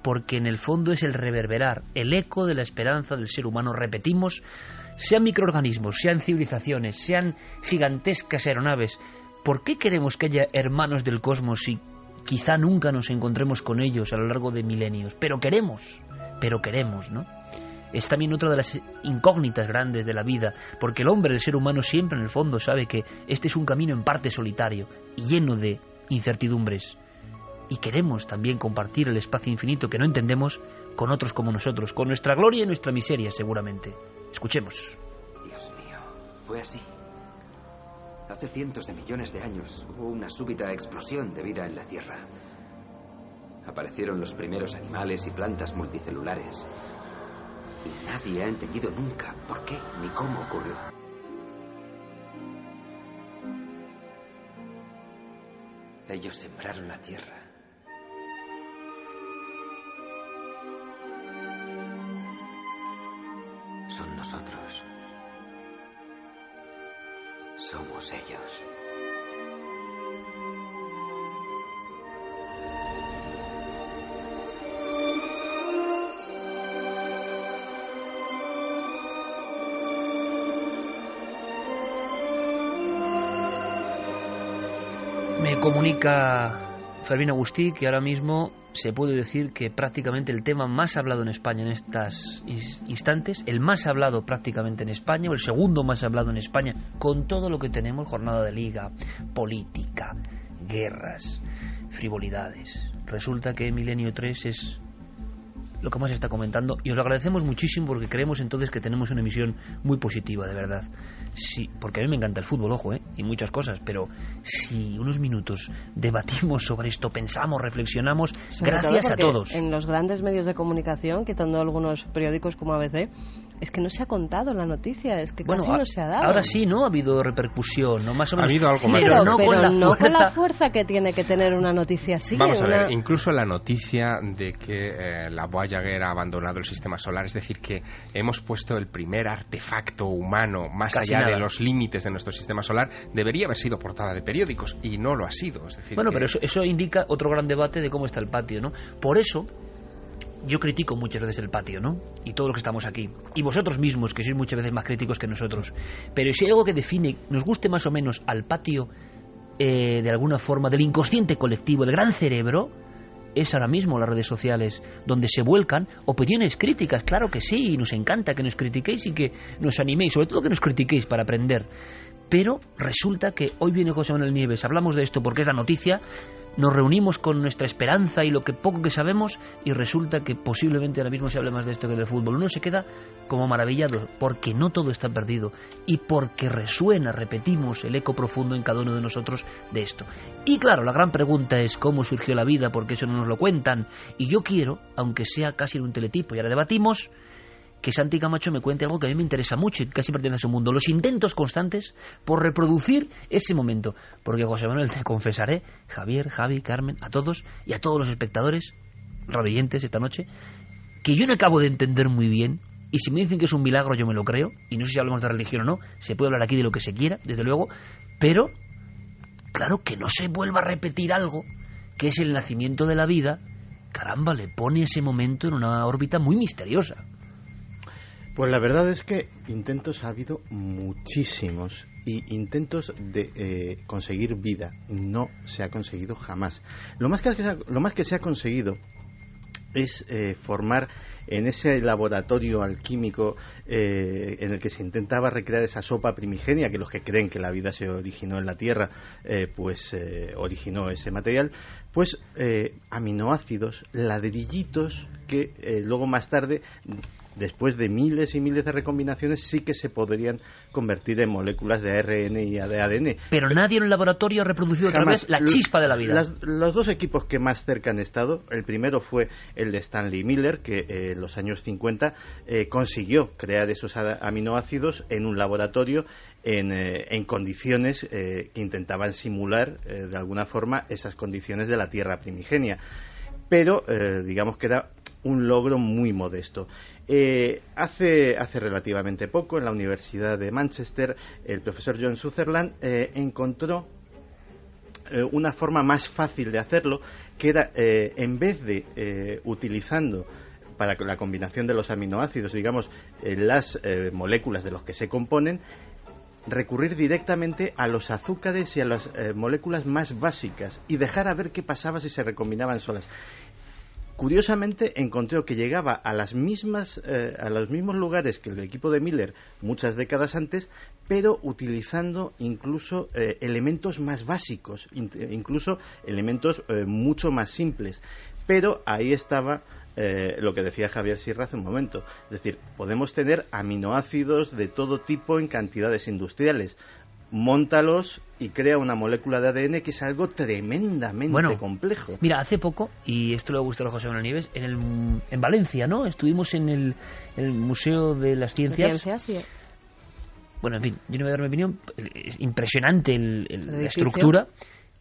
[SPEAKER 2] porque en el fondo es el reverberar, el eco de la esperanza del ser humano. Repetimos, sean microorganismos, sean civilizaciones, sean gigantescas aeronaves, ¿por qué queremos que haya hermanos del cosmos si quizá nunca nos encontremos con ellos a lo largo de milenios? Pero queremos, ¿no? Es también otra de las incógnitas grandes de la vida, porque el hombre, el ser humano, siempre en el fondo sabe que este es un camino en parte solitario y lleno de incertidumbres. Y queremos también compartir el espacio infinito que no entendemos con otros como nosotros, con nuestra gloria y nuestra miseria, seguramente. Escuchemos.
[SPEAKER 12] Dios mío, fue así. Hace cientos de millones de años hubo una súbita explosión de vida en la Tierra. Aparecieron los primeros animales y plantas multicelulares. Y nadie ha entendido nunca por qué ni cómo ocurrió. Ellos sembraron la Tierra. Son nosotros. Somos ellos.
[SPEAKER 2] Me comunica Fermín Agustí que ahora mismo se puede decir que prácticamente el tema más hablado en España en estos instantes, el más hablado prácticamente en España, o el segundo más hablado en España, con todo lo que tenemos, jornada de liga, política, guerras, frivolidades. Resulta que Milenio 3 es lo que más se está comentando y os lo agradecemos muchísimo porque creemos entonces que tenemos una emisión muy positiva, de verdad. Sí, porque a mí me encanta el fútbol, ojo, y muchas cosas, pero si unos minutos debatimos sobre esto, pensamos, reflexionamos,
[SPEAKER 4] sobre
[SPEAKER 2] gracias a todos.
[SPEAKER 4] En los grandes medios de comunicación, quitando algunos periódicos como ABC, es que no se ha contado la noticia, es que casi no se ha dado.
[SPEAKER 2] Ahora sí, ¿no? Ha habido repercusión, ¿no? Más o menos.
[SPEAKER 6] Ha habido algo más.
[SPEAKER 4] Pero no con la fuerza que tiene que tener una noticia así.
[SPEAKER 6] Vamos a ver, incluso la noticia de que la Voyager ha abandonado el sistema solar, es decir, que hemos puesto el primer artefacto humano más
[SPEAKER 2] casi
[SPEAKER 6] allá
[SPEAKER 2] nada
[SPEAKER 6] de los límites de nuestro sistema solar, debería haber sido portada de periódicos y no lo ha sido. Es decir,
[SPEAKER 2] bueno, pero eso indica otro gran debate de cómo está el patio, ¿no? Por eso yo critico muchas veces el patio, ¿no? Y todo lo que estamos aquí. Y vosotros mismos, que sois muchas veces más críticos que nosotros. Pero si hay algo que define, nos guste más o menos al patio, de alguna forma, del inconsciente colectivo, del gran cerebro, es ahora mismo las redes sociales, donde se vuelcan opiniones críticas, claro que sí, y nos encanta que nos critiquéis y que nos animéis, sobre todo que nos critiquéis para aprender. Pero resulta que hoy viene José Manuel Nieves, hablamos de esto porque es la noticia, nos reunimos con nuestra esperanza y lo que poco que sabemos, y resulta que posiblemente ahora mismo se hable más de esto que del fútbol. Uno se queda como maravillado, porque no todo está perdido y porque resuena, repetimos, el eco profundo en cada uno de nosotros de esto. Y claro, la gran pregunta es cómo surgió la vida, porque eso no nos lo cuentan. Y yo quiero, aunque sea casi en un teletipo, y ahora debatimos, que Santi Camacho me cuente algo que a mí me interesa mucho y casi pertenece a su mundo, los intentos constantes por reproducir ese momento. Porque José Manuel, te confesaré, Javier, Javi, Carmen, a todos y a todos los espectadores radioyentes esta noche, que yo no acabo de entender muy bien, y si me dicen que es un milagro yo me lo creo, y no sé si hablamos de religión o no, se puede hablar aquí de lo que se quiera, desde luego, pero claro, que no se vuelva a repetir algo que es el nacimiento de la vida, caramba, le pone ese momento en una órbita muy misteriosa.
[SPEAKER 5] Pues la verdad es que intentos ha habido muchísimos, y intentos de conseguir vida no se ha conseguido jamás. Lo más que se ha conseguido es formar en ese laboratorio alquímico en el que se intentaba recrear esa sopa primigenia, que los que creen que la vida se originó en la Tierra, originó ese material, pues aminoácidos, ladrillitos que luego más tarde, después de miles y miles de recombinaciones, sí que se podrían convertir en moléculas de ARN y de ADN.
[SPEAKER 2] Pero nadie en el laboratorio ha reproducido otra vez la chispa de la vida.
[SPEAKER 5] Los dos equipos que más cerca han estado, el primero fue el de Stanley Miller, que en los años 50 consiguió crear esos aminoácidos en un laboratorio en condiciones que intentaban simular de alguna forma esas condiciones de la Tierra primigenia. Pero digamos que era un logro muy modesto. Hace relativamente poco, en la Universidad de Manchester, el profesor John Sutherland encontró una forma más fácil de hacerlo, que era, en vez de utilizando para la combinación de los aminoácidos, digamos, las moléculas de los que se componen, recurrir directamente a los azúcares y a las moléculas más básicas y dejar a ver qué pasaba si se recombinaban solas. Curiosamente encontró que llegaba a los mismos lugares que el equipo de Miller muchas décadas antes, pero utilizando incluso elementos más básicos, incluso elementos mucho más simples. Pero ahí estaba lo que decía Javier Sierra hace un momento. Es decir, podemos tener aminoácidos de todo tipo en cantidades industriales. Móntalos y crea una molécula de ADN, que es algo tremendamente complejo.
[SPEAKER 2] Mira, hace poco, y esto le gustó a José Manuel Nieves, en Valencia, ¿no? Estuvimos en el Museo de las Ciencias.
[SPEAKER 4] Sí.
[SPEAKER 2] Bueno, en fin, yo no voy a dar mi opinión. Es impresionante la estructura,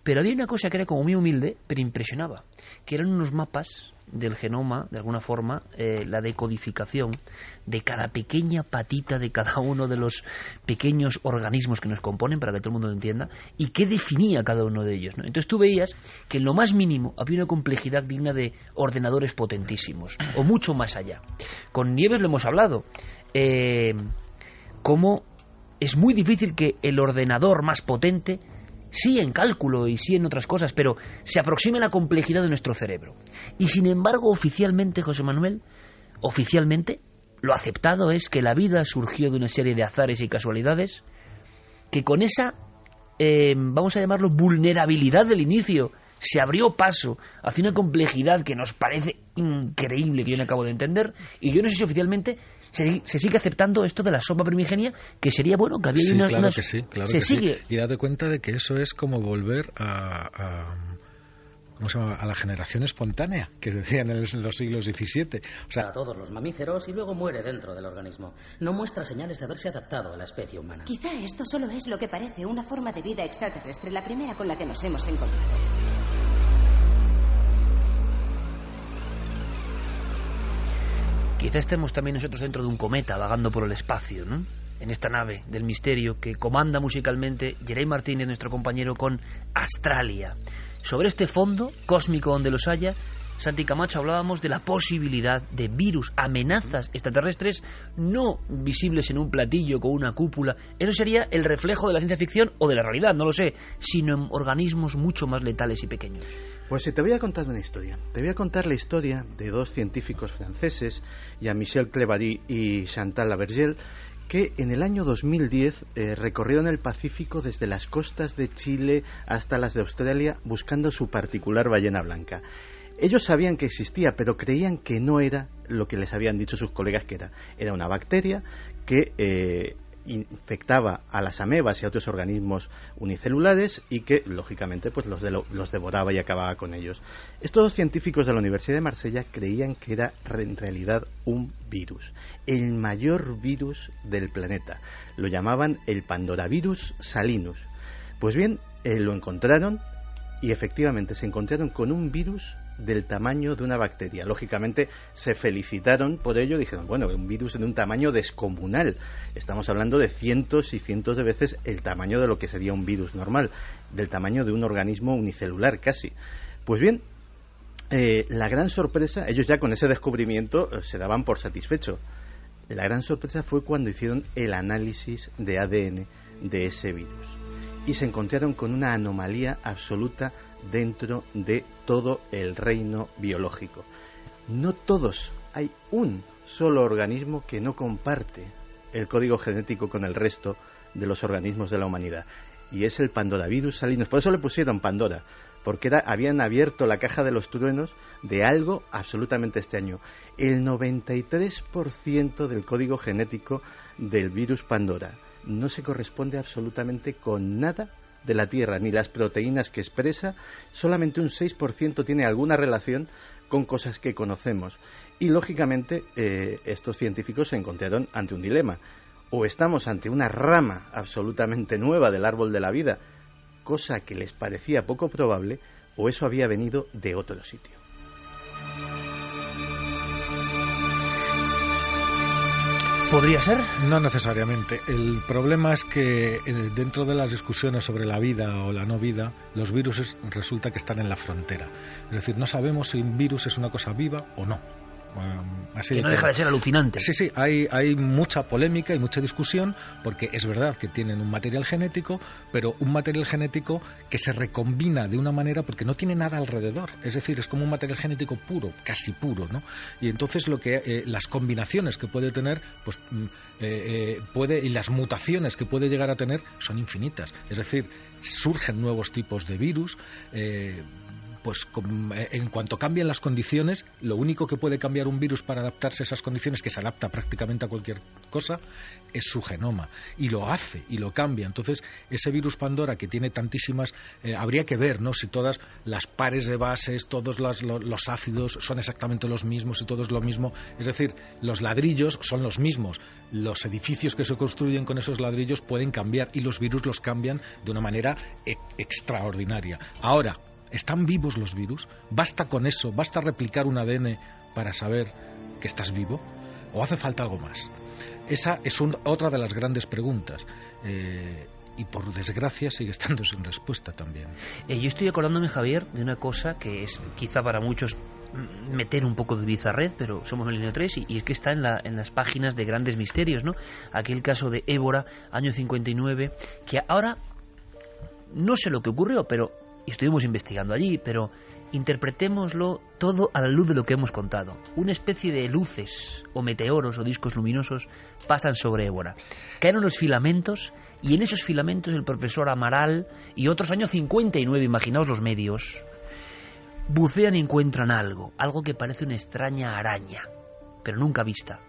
[SPEAKER 2] pero había una cosa que era como muy humilde, pero impresionaba, que eran unos mapas del genoma, de alguna forma, la decodificación de cada pequeña patita de cada uno de los pequeños organismos que nos componen, para que todo el mundo lo entienda, y qué definía cada uno de ellos, ¿no? Entonces tú veías que en lo más mínimo había una complejidad digna de ordenadores potentísimos, o mucho más allá. Con Nieves lo hemos hablado, cómo es muy difícil que el ordenador más potente, sí en cálculo y sí en otras cosas, pero se aproxime a la complejidad de nuestro cerebro. Y sin embargo, oficialmente, José Manuel, oficialmente, lo aceptado es que la vida surgió de una serie de azares y casualidades, que con esa, vamos a llamarlo, vulnerabilidad del inicio, se abrió paso hacia una complejidad que nos parece increíble, que yo no acabo de entender, y yo no sé si oficialmente se sigue aceptando esto de la sopa primigenia, que sería bueno que había
[SPEAKER 7] claro que sí. Y date cuenta de que eso es como volver ¿cómo se llama? A la generación espontánea que decían en los siglos XVII.
[SPEAKER 13] O sea, a todos los mamíferos y luego muere dentro del organismo. No muestra señales de haberse adaptado a la especie humana.
[SPEAKER 14] Quizá esto solo es lo que parece una forma de vida extraterrestre, la primera con la que nos hemos encontrado.
[SPEAKER 2] Quizá estemos también nosotros dentro de un cometa vagando por el espacio, ¿no? En esta nave del misterio que comanda musicalmente Jerey Martínez, nuestro compañero, con Astralia. Sobre este fondo cósmico donde los haya, Santi Camacho, hablábamos de la posibilidad de virus, amenazas extraterrestres no visibles en un platillo con una cúpula. Eso sería el reflejo de la ciencia ficción o de la realidad, no lo sé, sino en organismos mucho más letales y pequeños.
[SPEAKER 5] Pues te voy a contar una historia. Te voy a contar la historia de dos científicos franceses, Jean-Michel Clevady y Chantal Lavergel, que en el año 2010 recorrieron el Pacífico desde las costas de Chile hasta las de Australia buscando su particular ballena blanca. Ellos sabían que existía, pero creían que no era lo que les habían dicho sus colegas que era. Era una bacteria que infectaba a las amebas y a otros organismos unicelulares y que, lógicamente, pues los devoraba y acababa con ellos. Estos dos científicos de la Universidad de Marsella creían que era en realidad un virus, el mayor virus del planeta. Lo llamaban el Pandoravirus salinus. Pues bien, lo encontraron y efectivamente se encontraron con un virus del tamaño de una bacteria. Lógicamente se felicitaron por ello, dijeron, bueno, un virus de un tamaño descomunal. Estamos hablando de cientos y cientos de veces el tamaño de lo que sería un virus normal, del tamaño de un organismo unicelular casi. Pues bien, la gran sorpresa, ellos ya con ese descubrimiento se daban por satisfecho. La gran sorpresa fue cuando hicieron el análisis de ADN de ese virus y se encontraron con una anomalía absoluta dentro de todo el reino biológico. No todos, hay un solo organismo que no comparte el código genético con el resto de los organismos de la humanidad, y es el Pandoravirus salinus. Por eso le pusieron Pandora, porque habían abierto la caja de los truenos de algo absolutamente extraño. El 93% del código genético del virus Pandora no se corresponde absolutamente con nada de la Tierra, ni las proteínas que expresa. Solamente un 6% tiene alguna relación con cosas que conocemos. Y lógicamente estos científicos se encontraron ante un dilema. O estamos ante una rama absolutamente nueva del árbol de la vida, cosa que les parecía poco probable, o eso había venido de otro sitio.
[SPEAKER 2] ¿Podría ser?
[SPEAKER 7] No necesariamente. El problema es que dentro de las discusiones sobre la vida o la no vida, los virus resulta que están en la frontera. Es decir, no sabemos si un virus es una cosa viva o no. Así
[SPEAKER 2] que no deja de ser alucinante.
[SPEAKER 7] Sí, hay mucha polémica y mucha discusión, porque es verdad que tienen un material genético, pero un material genético que se recombina de una manera porque no tiene nada alrededor. Es decir, es como un material genético puro, casi puro, ¿no? Y entonces las combinaciones que puede tener, pues y las mutaciones que puede llegar a tener son infinitas. Es decir, surgen nuevos tipos de virus. Pues en cuanto cambien las condiciones, lo único que puede cambiar un virus para adaptarse a esas condiciones, que se adapta prácticamente a cualquier cosa, es su genoma. Y lo hace, y lo cambia. Entonces, ese virus Pandora, que tiene tantísimas... habría que ver, ¿no?, si todas las pares de bases, todos los ácidos son exactamente los mismos, y todo es lo mismo. Es decir, los ladrillos son los mismos. Los edificios que se construyen con esos ladrillos pueden cambiar, y los virus los cambian de una manera extraordinaria. Ahora, ¿están vivos los virus? ¿Basta con eso? ¿Basta replicar un ADN para saber que estás vivo? ¿O hace falta algo más? Esa es otra de las grandes preguntas. Y por desgracia sigue estando sin respuesta también.
[SPEAKER 2] Yo estoy acordándome, Javier, de una cosa que es quizá para muchos meter un poco de bizarrez, pero somos Milenio 3 y es que está en las páginas de Grandes Misterios, ¿no? Aquel caso de Évora, año 59, que ahora no sé lo que ocurrió, pero... y estuvimos investigando allí, pero interpretémoslo todo a la luz de lo que hemos contado. Una especie de luces o meteoros o discos luminosos pasan sobre Évora. Caen unos filamentos y en esos filamentos el profesor Amaral y otros, años 59, imaginaos los medios, bucean y encuentran algo que parece una extraña araña, pero nunca vista.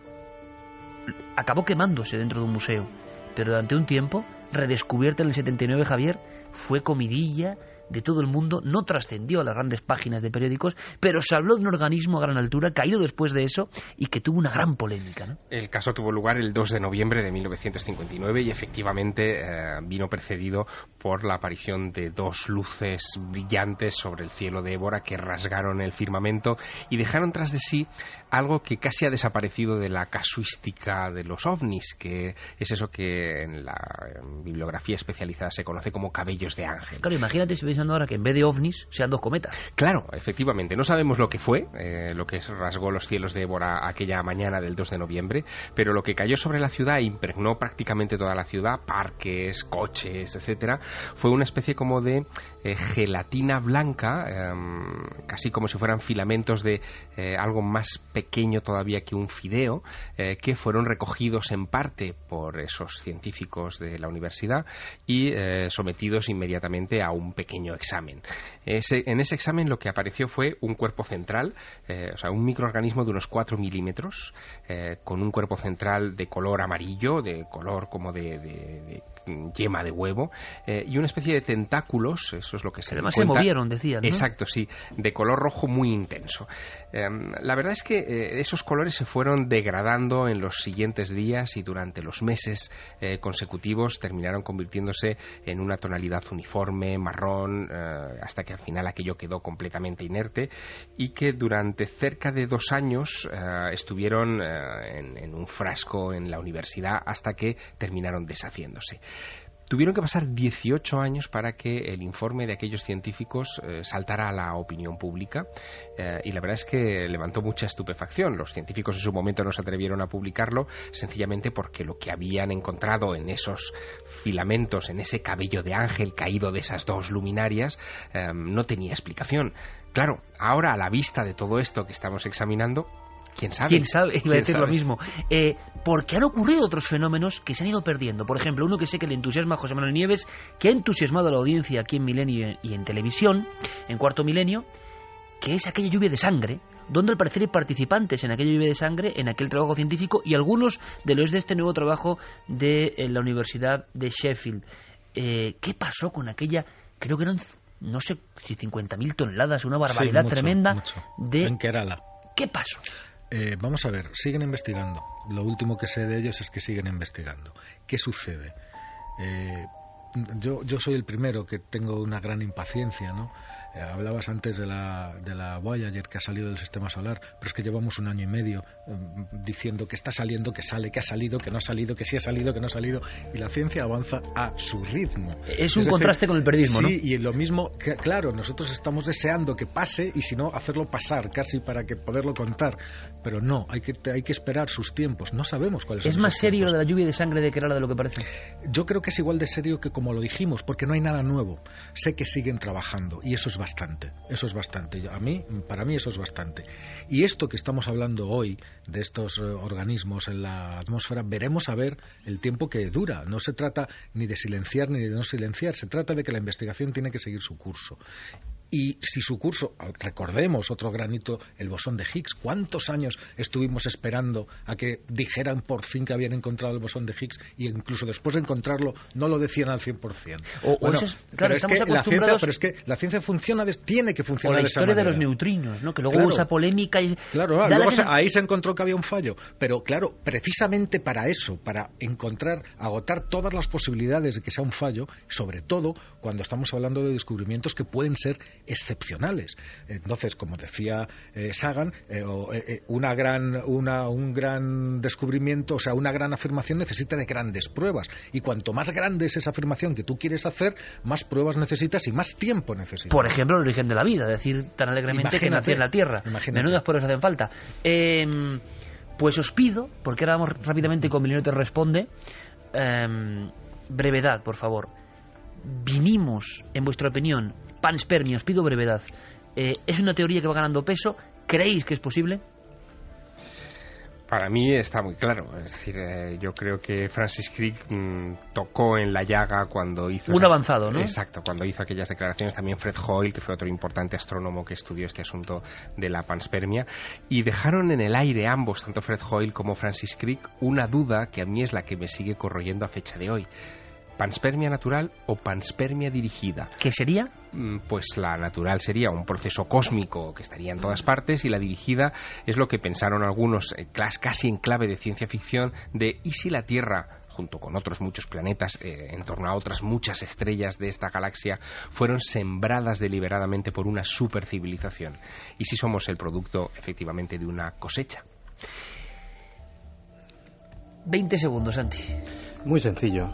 [SPEAKER 2] Acabó quemándose dentro de un museo, pero durante un tiempo, redescubierta en el 79, Javier, fue comidilla de todo el mundo, no trascendió a las grandes páginas de periódicos, pero se habló de un organismo a gran altura, caído después de eso, y que tuvo una gran polémica, ¿no?
[SPEAKER 6] El caso tuvo lugar el 2 de noviembre de 1959 y efectivamente vino precedido por la aparición de dos luces brillantes sobre el cielo de Évora que rasgaron el firmamento y dejaron tras de sí algo que casi ha desaparecido de la casuística de los ovnis, que es eso que en la bibliografía especializada se conoce como cabellos de ángel.
[SPEAKER 2] Claro, imagínate si ves pensando ahora que en vez de ovnis sean 2 cometas.
[SPEAKER 6] Claro, efectivamente. No sabemos lo que fue, lo que rasgó los cielos de Évora aquella mañana del 2 de noviembre, pero lo que cayó sobre la ciudad e impregnó prácticamente toda la ciudad, parques, coches, etcétera, fue una especie como de gelatina blanca, casi como si fueran filamentos de algo más pequeño todavía que un fideo, que fueron recogidos en parte por esos científicos de la universidad y sometidos inmediatamente a un pequeño examen. En ese examen lo que apareció fue un cuerpo central, o sea, un microorganismo de unos 4 milímetros, con un cuerpo central de color amarillo, de color como de yema de huevo, y una especie de tentáculos, eso es lo que se
[SPEAKER 2] Además se movieron, decían, ¿no?
[SPEAKER 6] Exacto, sí, de color rojo muy intenso. La verdad es que esos colores se fueron degradando en los siguientes días y durante los meses consecutivos terminaron convirtiéndose en una tonalidad uniforme, marrón, hasta que al final aquello quedó completamente inerte y que durante cerca de 2 años estuvieron en un frasco en la universidad hasta que terminaron deshaciéndose. Tuvieron que pasar 18 años para que el informe de aquellos científicos saltara a la opinión pública y la verdad es que levantó mucha estupefacción. Los científicos en su momento no se atrevieron a publicarlo sencillamente porque lo que habían encontrado en esos filamentos, en ese cabello de ángel caído de esas 2 luminarias, no tenía explicación. Claro, ahora a la vista de todo esto que estamos examinando, ¿quién sabe?
[SPEAKER 2] ¿Quién sabe? Iba a decir lo mismo. Porque han ocurrido otros fenómenos que se han ido perdiendo. Por ejemplo, uno que sé que le entusiasma a José Manuel Nieves, que ha entusiasmado a la audiencia aquí en Milenio y en televisión, en Cuarto Milenio, que es aquella lluvia de sangre, donde al parecer hay participantes en aquella lluvia de sangre, en aquel trabajo científico, y algunos de los de este nuevo trabajo de la Universidad de Sheffield. ¿Qué pasó con aquella? Creo que eran, no sé si 50.000 toneladas, una barbaridad tremenda
[SPEAKER 7] en Kerala.
[SPEAKER 2] ¿Qué pasó?
[SPEAKER 7] Vamos a ver, siguen investigando. Lo último que sé de ellos es que siguen investigando. ¿Qué sucede? Yo soy el primero que tengo una gran impaciencia, ¿no? Hablabas antes de la Voyager que ha salido del sistema solar, pero es que llevamos 1 año y medio diciendo que está saliendo, que sale, que ha salido, que no ha salido, que sí ha salido, que no ha salido, y la ciencia avanza a su ritmo.
[SPEAKER 2] Es un contraste con el periodismo, ¿no?
[SPEAKER 7] Sí, y lo mismo, claro, nosotros estamos deseando que pase y si no, hacerlo pasar casi para que poderlo contar, pero no, hay que esperar sus tiempos, no sabemos cuáles son.
[SPEAKER 2] ¿Es más serio lo de la lluvia de sangre de Kerala de lo que parece?
[SPEAKER 7] Yo creo que es igual de serio que como lo dijimos, porque no hay nada nuevo. Sé que siguen trabajando y eso es bastante. Para mí eso es bastante. Y esto que estamos hablando hoy de estos organismos en la atmósfera, veremos a ver el tiempo que dura. No se trata ni de silenciar ni de no silenciar, se trata de que la investigación tiene que seguir su curso. Y si su curso, recordemos otro granito, el bosón de Higgs. ¿Cuántos años estuvimos esperando a que dijeran por fin que habían encontrado el bosón de Higgs y incluso después de encontrarlo no lo decían al 100%?
[SPEAKER 2] Claro, estamos acostumbrados...
[SPEAKER 7] Pero es que la ciencia funciona, tiene que funcionar
[SPEAKER 2] de esa manera. O la historia de los neutrinos, ¿no? Que luego hubo esa polémica y...
[SPEAKER 7] Claro, ahí se encontró que había un fallo. Pero claro, precisamente para eso, para agotar todas las posibilidades de que sea un fallo, sobre todo cuando estamos hablando de descubrimientos que pueden ser excepcionales. Entonces, como decía Sagan, un gran descubrimiento, o sea, una gran afirmación necesita de grandes pruebas. Y cuanto más grande es esa afirmación que tú quieres hacer, más pruebas necesitas y más tiempo necesitas.
[SPEAKER 2] Por ejemplo, el origen de la vida, decir tan alegremente que nació en la Tierra. Menudas pruebas hacen falta. Pues os pido, porque ahora vamos rápidamente con Milenio te responde, brevedad, por favor. Vinimos, en vuestra opinión, panspermia, os pido brevedad. ¿Es una teoría que va ganando peso? ¿Creéis que es posible?
[SPEAKER 6] Para mí está muy claro. Es decir, yo creo que Francis Crick tocó en la llaga cuando hizo...
[SPEAKER 2] Un avanzado, ¿no?
[SPEAKER 6] Exacto, cuando hizo aquellas declaraciones. También Fred Hoyle, que fue otro importante astrónomo que estudió este asunto de la panspermia. Y dejaron en el aire ambos, tanto Fred Hoyle como Francis Crick, una duda que a mí es la que me sigue corroyendo a fecha de hoy. ¿Panspermia natural o panspermia dirigida?
[SPEAKER 2] ¿Qué sería?
[SPEAKER 6] Pues la natural sería un proceso cósmico que estaría en todas partes y la dirigida es lo que pensaron algunos, casi en clave de ciencia ficción, de ¿y si la Tierra, junto con otros muchos planetas, en torno a otras muchas estrellas de esta galaxia, fueron sembradas deliberadamente por una supercivilización? ¿Y si somos el producto, efectivamente, de una cosecha?
[SPEAKER 2] 20 segundos, Santi.
[SPEAKER 5] Muy sencillo.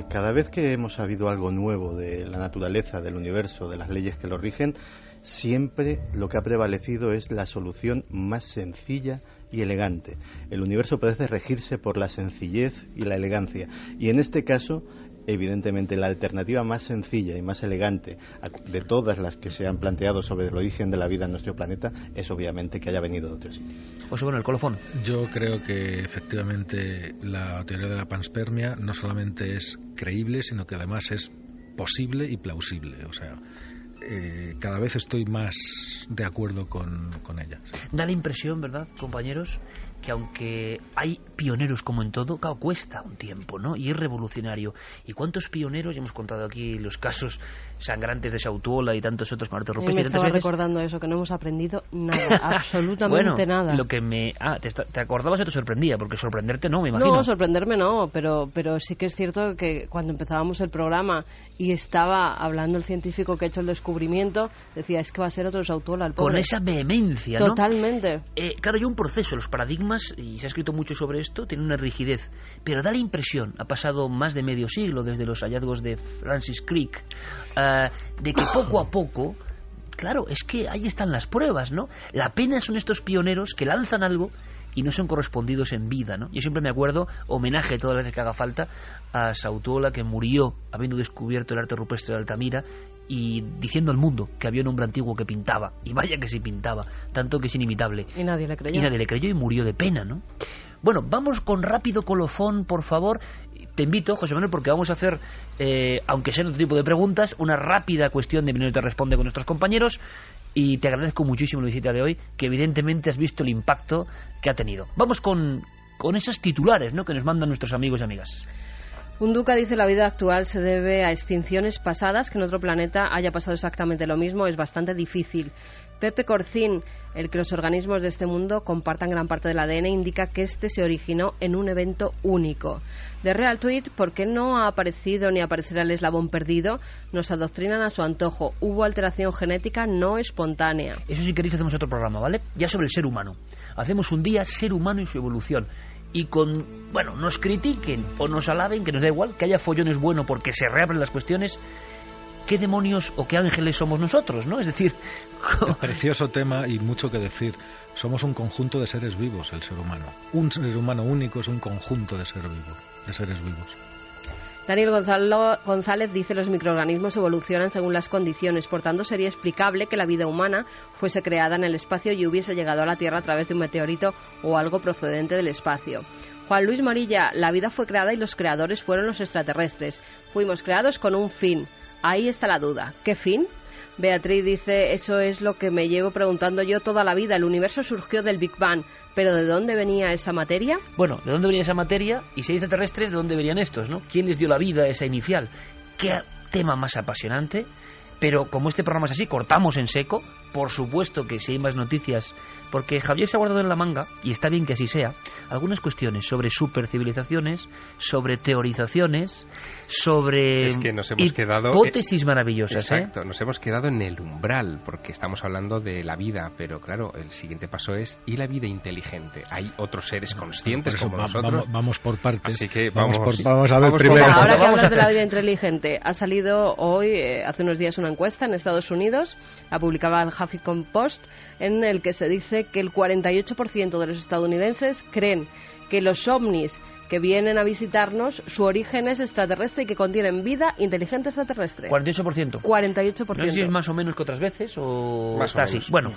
[SPEAKER 5] Cada vez que hemos sabido algo nuevo de la naturaleza, del universo, de las leyes que lo rigen, siempre lo que ha prevalecido es la solución más sencilla y elegante. El universo parece regirse por la sencillez y la elegancia. Y en este caso, evidentemente, la alternativa más sencilla y más elegante de todas las que se han planteado sobre el origen de la vida en nuestro planeta es obviamente que haya venido de otro sitio.
[SPEAKER 2] José Manuel, colofón.
[SPEAKER 7] Yo creo que efectivamente la teoría de la panspermia no solamente es creíble, sino que además es posible y plausible. O sea, cada vez estoy más de acuerdo con ella. Sí.
[SPEAKER 2] Da la impresión, ¿verdad, compañeros?, que aunque hay pioneros como en todo, claro, cuesta un tiempo, ¿no? Y es revolucionario. ¿Y cuántos pioneros? Ya hemos contado aquí los casos sangrantes de Sautuola y tantos otros con arte rupestre.
[SPEAKER 4] Me estaba recordando eso, que no hemos aprendido nada, absolutamente nada.
[SPEAKER 2] Lo que ¿te acordabas o te sorprendía? Porque sorprenderte no, me imagino.
[SPEAKER 4] No, sorprenderme no, pero sí que es cierto que cuando empezábamos el programa y estaba hablando el científico que ha hecho el descubrimiento, decía, es que va a ser otro Sautuola, el pobre.
[SPEAKER 2] Con esa vehemencia, ¿no?
[SPEAKER 4] Totalmente.
[SPEAKER 2] Claro, hay un proceso, los paradigmas, y se ha escrito mucho sobre esto, tienen una rigidez, pero da la impresión, ha pasado más de medio siglo desde los hallazgos de Francis Crick, de que poco a poco, claro, es que ahí están las pruebas, ¿no? La pena son estos pioneros que lanzan algo y no son correspondidos en vida, ¿no? Yo siempre me acuerdo, homenaje todas las veces que haga falta, a Sautuola, que murió habiendo descubierto el arte rupestre de Altamira y diciendo al mundo que había un hombre antiguo que pintaba, y vaya que sí pintaba, tanto que es inimitable.
[SPEAKER 4] Y nadie le creyó.
[SPEAKER 2] Y nadie le creyó y murió de pena, ¿no? Bueno, vamos con rápido colofón, por favor. Te invito, José Manuel, porque vamos a hacer, aunque sea otro tipo de preguntas, una rápida cuestión de Milenio Te Responde con nuestros compañeros, y te agradezco muchísimo la visita de hoy, que evidentemente has visto el impacto que ha tenido. Vamos con esas titulares, ¿no?, que nos mandan nuestros amigos y amigas.
[SPEAKER 4] Un duca dice: la vida actual se debe a extinciones pasadas, que en otro planeta haya pasado exactamente lo mismo es bastante difícil. Pepe Corcín, el que los organismos de este mundo compartan gran parte del ADN, indica que este se originó en un evento único. De Real Tweet, ¿por qué no ha aparecido ni aparecerá el eslabón perdido? Nos adoctrinan a su antojo. Hubo alteración genética no espontánea.
[SPEAKER 2] Eso, si queréis, hacemos otro programa, ¿vale? Ya sobre el ser humano. Hacemos un día ser humano y su evolución. Y nos critiquen o nos alaben, que nos da igual, que haya follón es bueno porque se reabren las cuestiones. ¿Qué demonios o qué ángeles somos nosotros, no? Es decir...
[SPEAKER 7] Precioso tema y mucho que decir. Somos un conjunto de seres vivos, el ser humano. Un ser humano único es un conjunto de seres vivos.
[SPEAKER 4] Daniel González dice: los microorganismos evolucionan según las condiciones, por tanto sería explicable que la vida humana fuese creada en el espacio y hubiese llegado a la Tierra a través de un meteorito o algo procedente del espacio. Juan Luis Morilla: la vida fue creada y los creadores fueron los extraterrestres. Fuimos creados con un fin. Ahí está la duda. ¿Qué fin? Beatriz dice: eso es lo que me llevo preguntando yo toda la vida. El universo surgió del Big Bang, pero ¿de dónde venía esa materia?
[SPEAKER 2] Bueno, ¿de dónde venía esa materia? Y si hay extraterrestres, ¿de dónde venían estos, no? ¿Quién les dio la vida esa inicial? ¿Qué tema más apasionante? Pero como este programa es así, cortamos en seco. Por supuesto que si hay más noticias, porque Javier se ha guardado en la manga, y está bien que así sea, algunas cuestiones sobre supercivilizaciones, sobre teorizaciones, sobre
[SPEAKER 6] es que nos hemos
[SPEAKER 2] hipótesis maravillosas.
[SPEAKER 6] Exacto, nos hemos quedado en el umbral, porque estamos hablando de la vida, pero claro, el siguiente paso es: ¿y la vida inteligente? ¿Hay otros seres conscientes como nosotros?
[SPEAKER 7] Vamos por partes.
[SPEAKER 6] Así que
[SPEAKER 7] vamos a ver primero.
[SPEAKER 4] Ahora que hablas de la vida inteligente, ha salido hoy, hace unos días, una encuesta en Estados Unidos, la publicaba el Huffington Post, en el que se dice que el 48% de los estadounidenses creen que los ovnis que vienen a visitarnos, su origen es extraterrestre y que contienen vida inteligente extraterrestre.
[SPEAKER 2] 48%.
[SPEAKER 4] 48%.
[SPEAKER 2] No sé si es más o menos que otras veces o
[SPEAKER 6] más
[SPEAKER 2] está así. Bueno,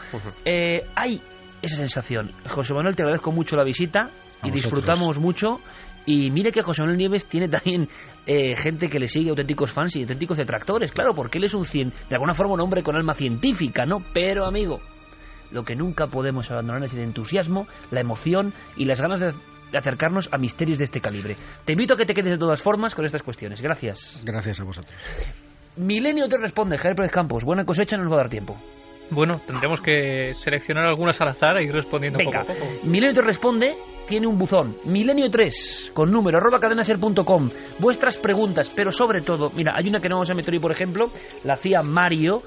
[SPEAKER 2] hay esa sensación. José Manuel, te agradezco mucho la visita y disfrutamos mucho. Y mire que José Manuel Nieves tiene también gente que le sigue, auténticos fans y auténticos detractores, claro, porque él es de alguna forma un hombre con alma científica, ¿no? Pero, amigo, lo que nunca podemos abandonar es el entusiasmo, la emoción y las ganas de acercarnos a misterios de este calibre. Te invito a que te quedes de todas formas con estas cuestiones. Gracias.
[SPEAKER 7] Gracias a vosotros.
[SPEAKER 2] Milenio Te Responde, Javier Pérez Campos. Buena cosecha, no nos va a dar tiempo.
[SPEAKER 15] Bueno, tendremos que seleccionar algunas al azar e ir respondiendo poco a poco.
[SPEAKER 2] Milenio Te Responde tiene un buzón, milenio3, con número, @cadenaser.com. Vuestras preguntas, pero sobre todo, mira, hay una que no vamos a meter hoy, por ejemplo, la hacía Mario,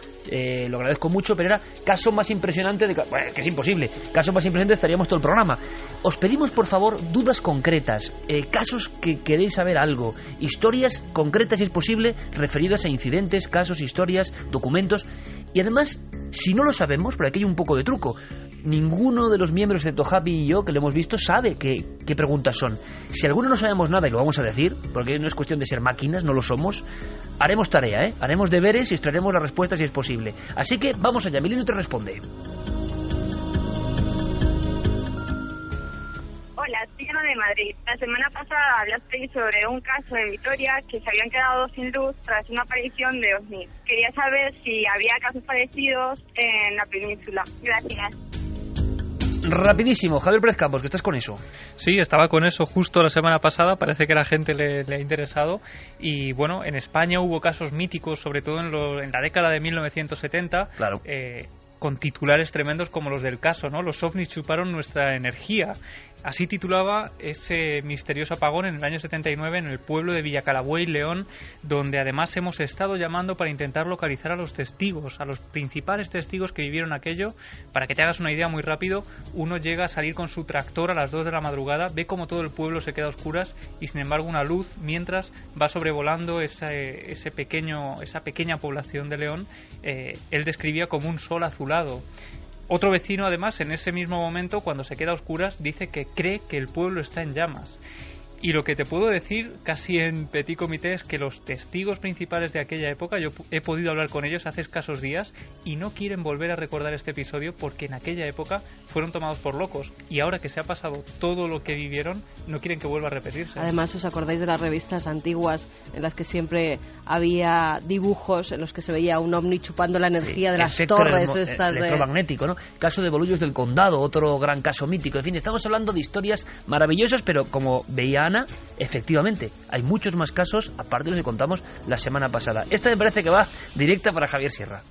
[SPEAKER 2] lo agradezco mucho, pero era caso más impresionante de... Bueno, que es imposible, caso más impresionante estaríamos todo el programa. Os pedimos, por favor, dudas concretas, casos que queréis saber algo, historias concretas, si es posible, referidas a incidentes, casos, historias, documentos, y además, si no lo sabemos, por aquí hay un poco de truco. Ninguno de los miembros, excepto Javi y yo, que lo hemos visto, sabe qué preguntas son. Si alguno no sabemos nada, y lo vamos a decir, porque no es cuestión de ser máquinas, no lo somos, haremos tarea, haremos deberes y extraeremos las respuestas si es posible. Así que vamos allá, Milenio te responde.
[SPEAKER 15] Hola, soy Ana de Madrid. La semana pasada hablaste sobre un caso de Vitoria que se habían quedado sin luz tras una aparición de OVNI. Quería saber si había casos parecidos en la península. Gracias.
[SPEAKER 2] Rapidísimo, Javier Pérez Campos, que estás con eso.
[SPEAKER 16] Sí, estaba con eso justo la semana pasada, parece que a la gente le ha interesado. Y bueno, en España hubo casos míticos, sobre todo en la década de 1970,
[SPEAKER 2] claro.
[SPEAKER 16] Con titulares tremendos como los del caso, ¿no? Los ovnis chuparon nuestra energía. Así titulaba ese misterioso apagón en el año 79 en el pueblo de Villacalagüey, León, donde además hemos estado llamando para intentar localizar a los testigos, a los principales testigos que vivieron aquello. Para que te hagas una idea muy rápido, uno llega a salir con su tractor a las 2 de la madrugada, ve como todo el pueblo se queda a oscuras y sin embargo una luz mientras va sobrevolando esa pequeña población de León. Él describía como un sol azulado. Otro vecino, además, en ese mismo momento, cuando se queda a oscuras, dice que cree que el pueblo está en llamas. Y lo que te puedo decir, casi en petit comité, es que los testigos principales de aquella época, yo he podido hablar con ellos hace escasos días y no quieren volver a recordar este episodio porque en aquella época fueron tomados por locos y ahora que se ha pasado todo lo que vivieron, no quieren que vuelva a repetirse.
[SPEAKER 4] Además, ¿os acordáis de las revistas antiguas en las que siempre había dibujos en los que se veía un ovni chupando la energía de las torres estas
[SPEAKER 2] electromagnético, ¿no? Caso de Bolullos del Condado, otro gran caso mítico. En fin, estamos hablando de historias maravillosas, pero como veía Ana, efectivamente, hay muchos más casos, aparte de los que contamos la semana pasada. Esta me parece que va directa para Javier Sierra.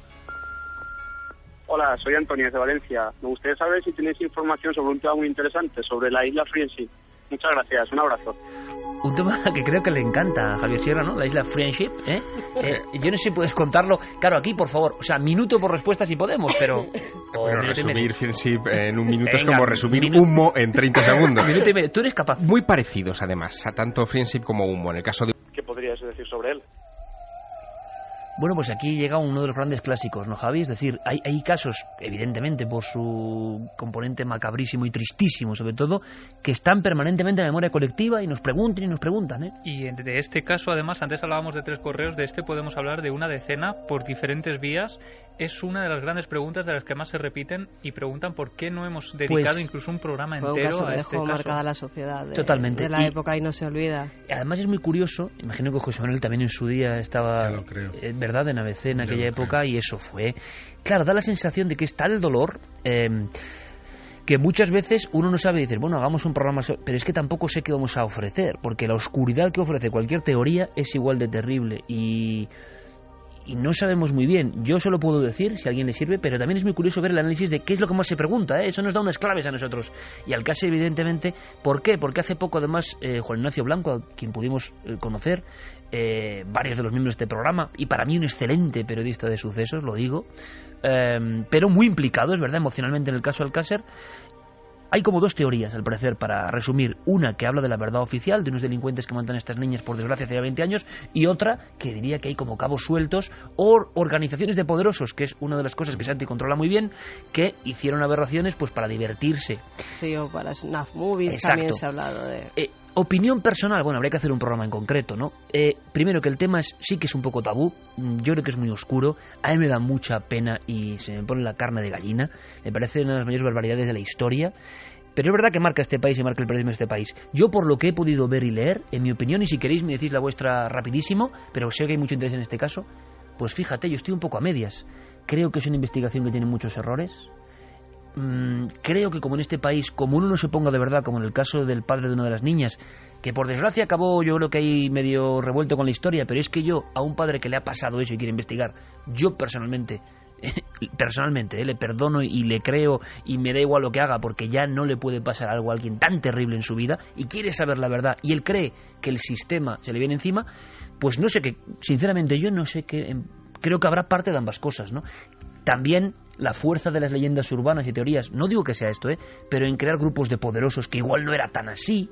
[SPEAKER 17] Hola, soy Antonio de Valencia. Me gustaría saber si tenéis información sobre un tema muy interesante, sobre la isla Friendship. Muchas gracias, un abrazo.
[SPEAKER 2] Un tema que creo que le encanta a Javier Sierra, ¿no? La isla Friendship, yo no sé si puedes contarlo. Claro, aquí, por favor, o sea, minuto por respuesta si podemos, pero...
[SPEAKER 6] Bueno, resumir Friendship en un minuto es como resumir Humo en 30 segundos.
[SPEAKER 2] Minuto y medio. ¿Tú eres capaz?
[SPEAKER 6] Muy parecidos, además, a tanto Friendship como Humo. En el caso de...
[SPEAKER 17] ¿Qué podrías decir sobre él?
[SPEAKER 2] Bueno, pues aquí llega uno de los grandes clásicos, ¿no, Javi? Es decir, hay casos, evidentemente, por su componente macabrísimo y tristísimo, sobre todo, que están permanentemente en la memoria colectiva y nos preguntan, ¿eh?
[SPEAKER 16] Y de este caso, además, antes hablábamos de 3 correos, de este podemos hablar de una decena por diferentes vías. Es una de las grandes preguntas de las que más se repiten y preguntan por qué no hemos dedicado incluso un programa entero
[SPEAKER 4] un caso
[SPEAKER 16] a
[SPEAKER 4] que
[SPEAKER 16] este
[SPEAKER 4] dejó
[SPEAKER 16] caso.
[SPEAKER 4] marcada la sociedad
[SPEAKER 2] Totalmente.
[SPEAKER 4] de la época y no se olvida.
[SPEAKER 2] Además es muy curioso, imagino que José Manuel también en su día estaba, ¿verdad?, en ABC en aquella época y eso fue... Claro, da la sensación de que es tal el dolor... que muchas veces uno no sabe decir, bueno, hagamos un programa, pero es que tampoco sé qué vamos a ofrecer, porque la oscuridad que ofrece cualquier teoría es igual de terrible y no sabemos muy bien. Yo solo puedo decir, si a alguien le sirve, pero también es muy curioso ver el análisis de qué es lo que más se pregunta, ¿eh? Eso nos da unas claves a nosotros. Y al caso, evidentemente, ¿por qué? Porque hace poco, además, Juan Ignacio Blanco, a quien pudimos conocer, varios de los miembros de este programa, y para mí un excelente periodista de sucesos, lo digo, pero muy implicado, es verdad, emocionalmente en el caso Alcácer. Hay como 2 teorías, al parecer, para resumir. Una que habla de la verdad oficial, de unos delincuentes que matan a estas niñas, por desgracia, hace ya 20 años, y otra que diría que hay como cabos sueltos o organizaciones de poderosos, que es una de las cosas que Santi controla muy bien, que hicieron aberraciones pues para divertirse.
[SPEAKER 4] Sí, o para snuff movies.
[SPEAKER 2] Exacto.
[SPEAKER 4] También se ha hablado de...
[SPEAKER 2] Opinión personal, bueno, habría que hacer un programa en concreto, ¿no? Primero que el tema sí que es un poco tabú, yo creo que es muy oscuro, a mí me da mucha pena y se me pone la carne de gallina, me parece una de las mayores barbaridades de la historia, pero es verdad que marca este país y marca el periodismo de este país. Yo, por lo que he podido ver y leer, en mi opinión, y si queréis me decís la vuestra rapidísimo, pero sé que hay mucho interés en este caso, pues fíjate, yo estoy un poco a medias. Creo que es una investigación que tiene muchos errores. Creo que como en este país, como uno no se ponga de verdad, como en el caso del padre de una de las niñas, que por desgracia acabó, yo creo que ahí medio revuelto con la historia, pero es que yo, a un padre que le ha pasado eso y quiere investigar, yo personalmente personalmente, le perdono y le creo y me da igual lo que haga, porque ya no le puede pasar algo a alguien tan terrible en su vida y quiere saber la verdad y él cree que el sistema se le viene encima, pues no sé qué, sinceramente yo no sé qué, creo que habrá parte de ambas cosas, ¿no? También la fuerza de las leyendas urbanas y teorías, no digo que sea esto, pero en crear grupos de poderosos que igual no era tan así,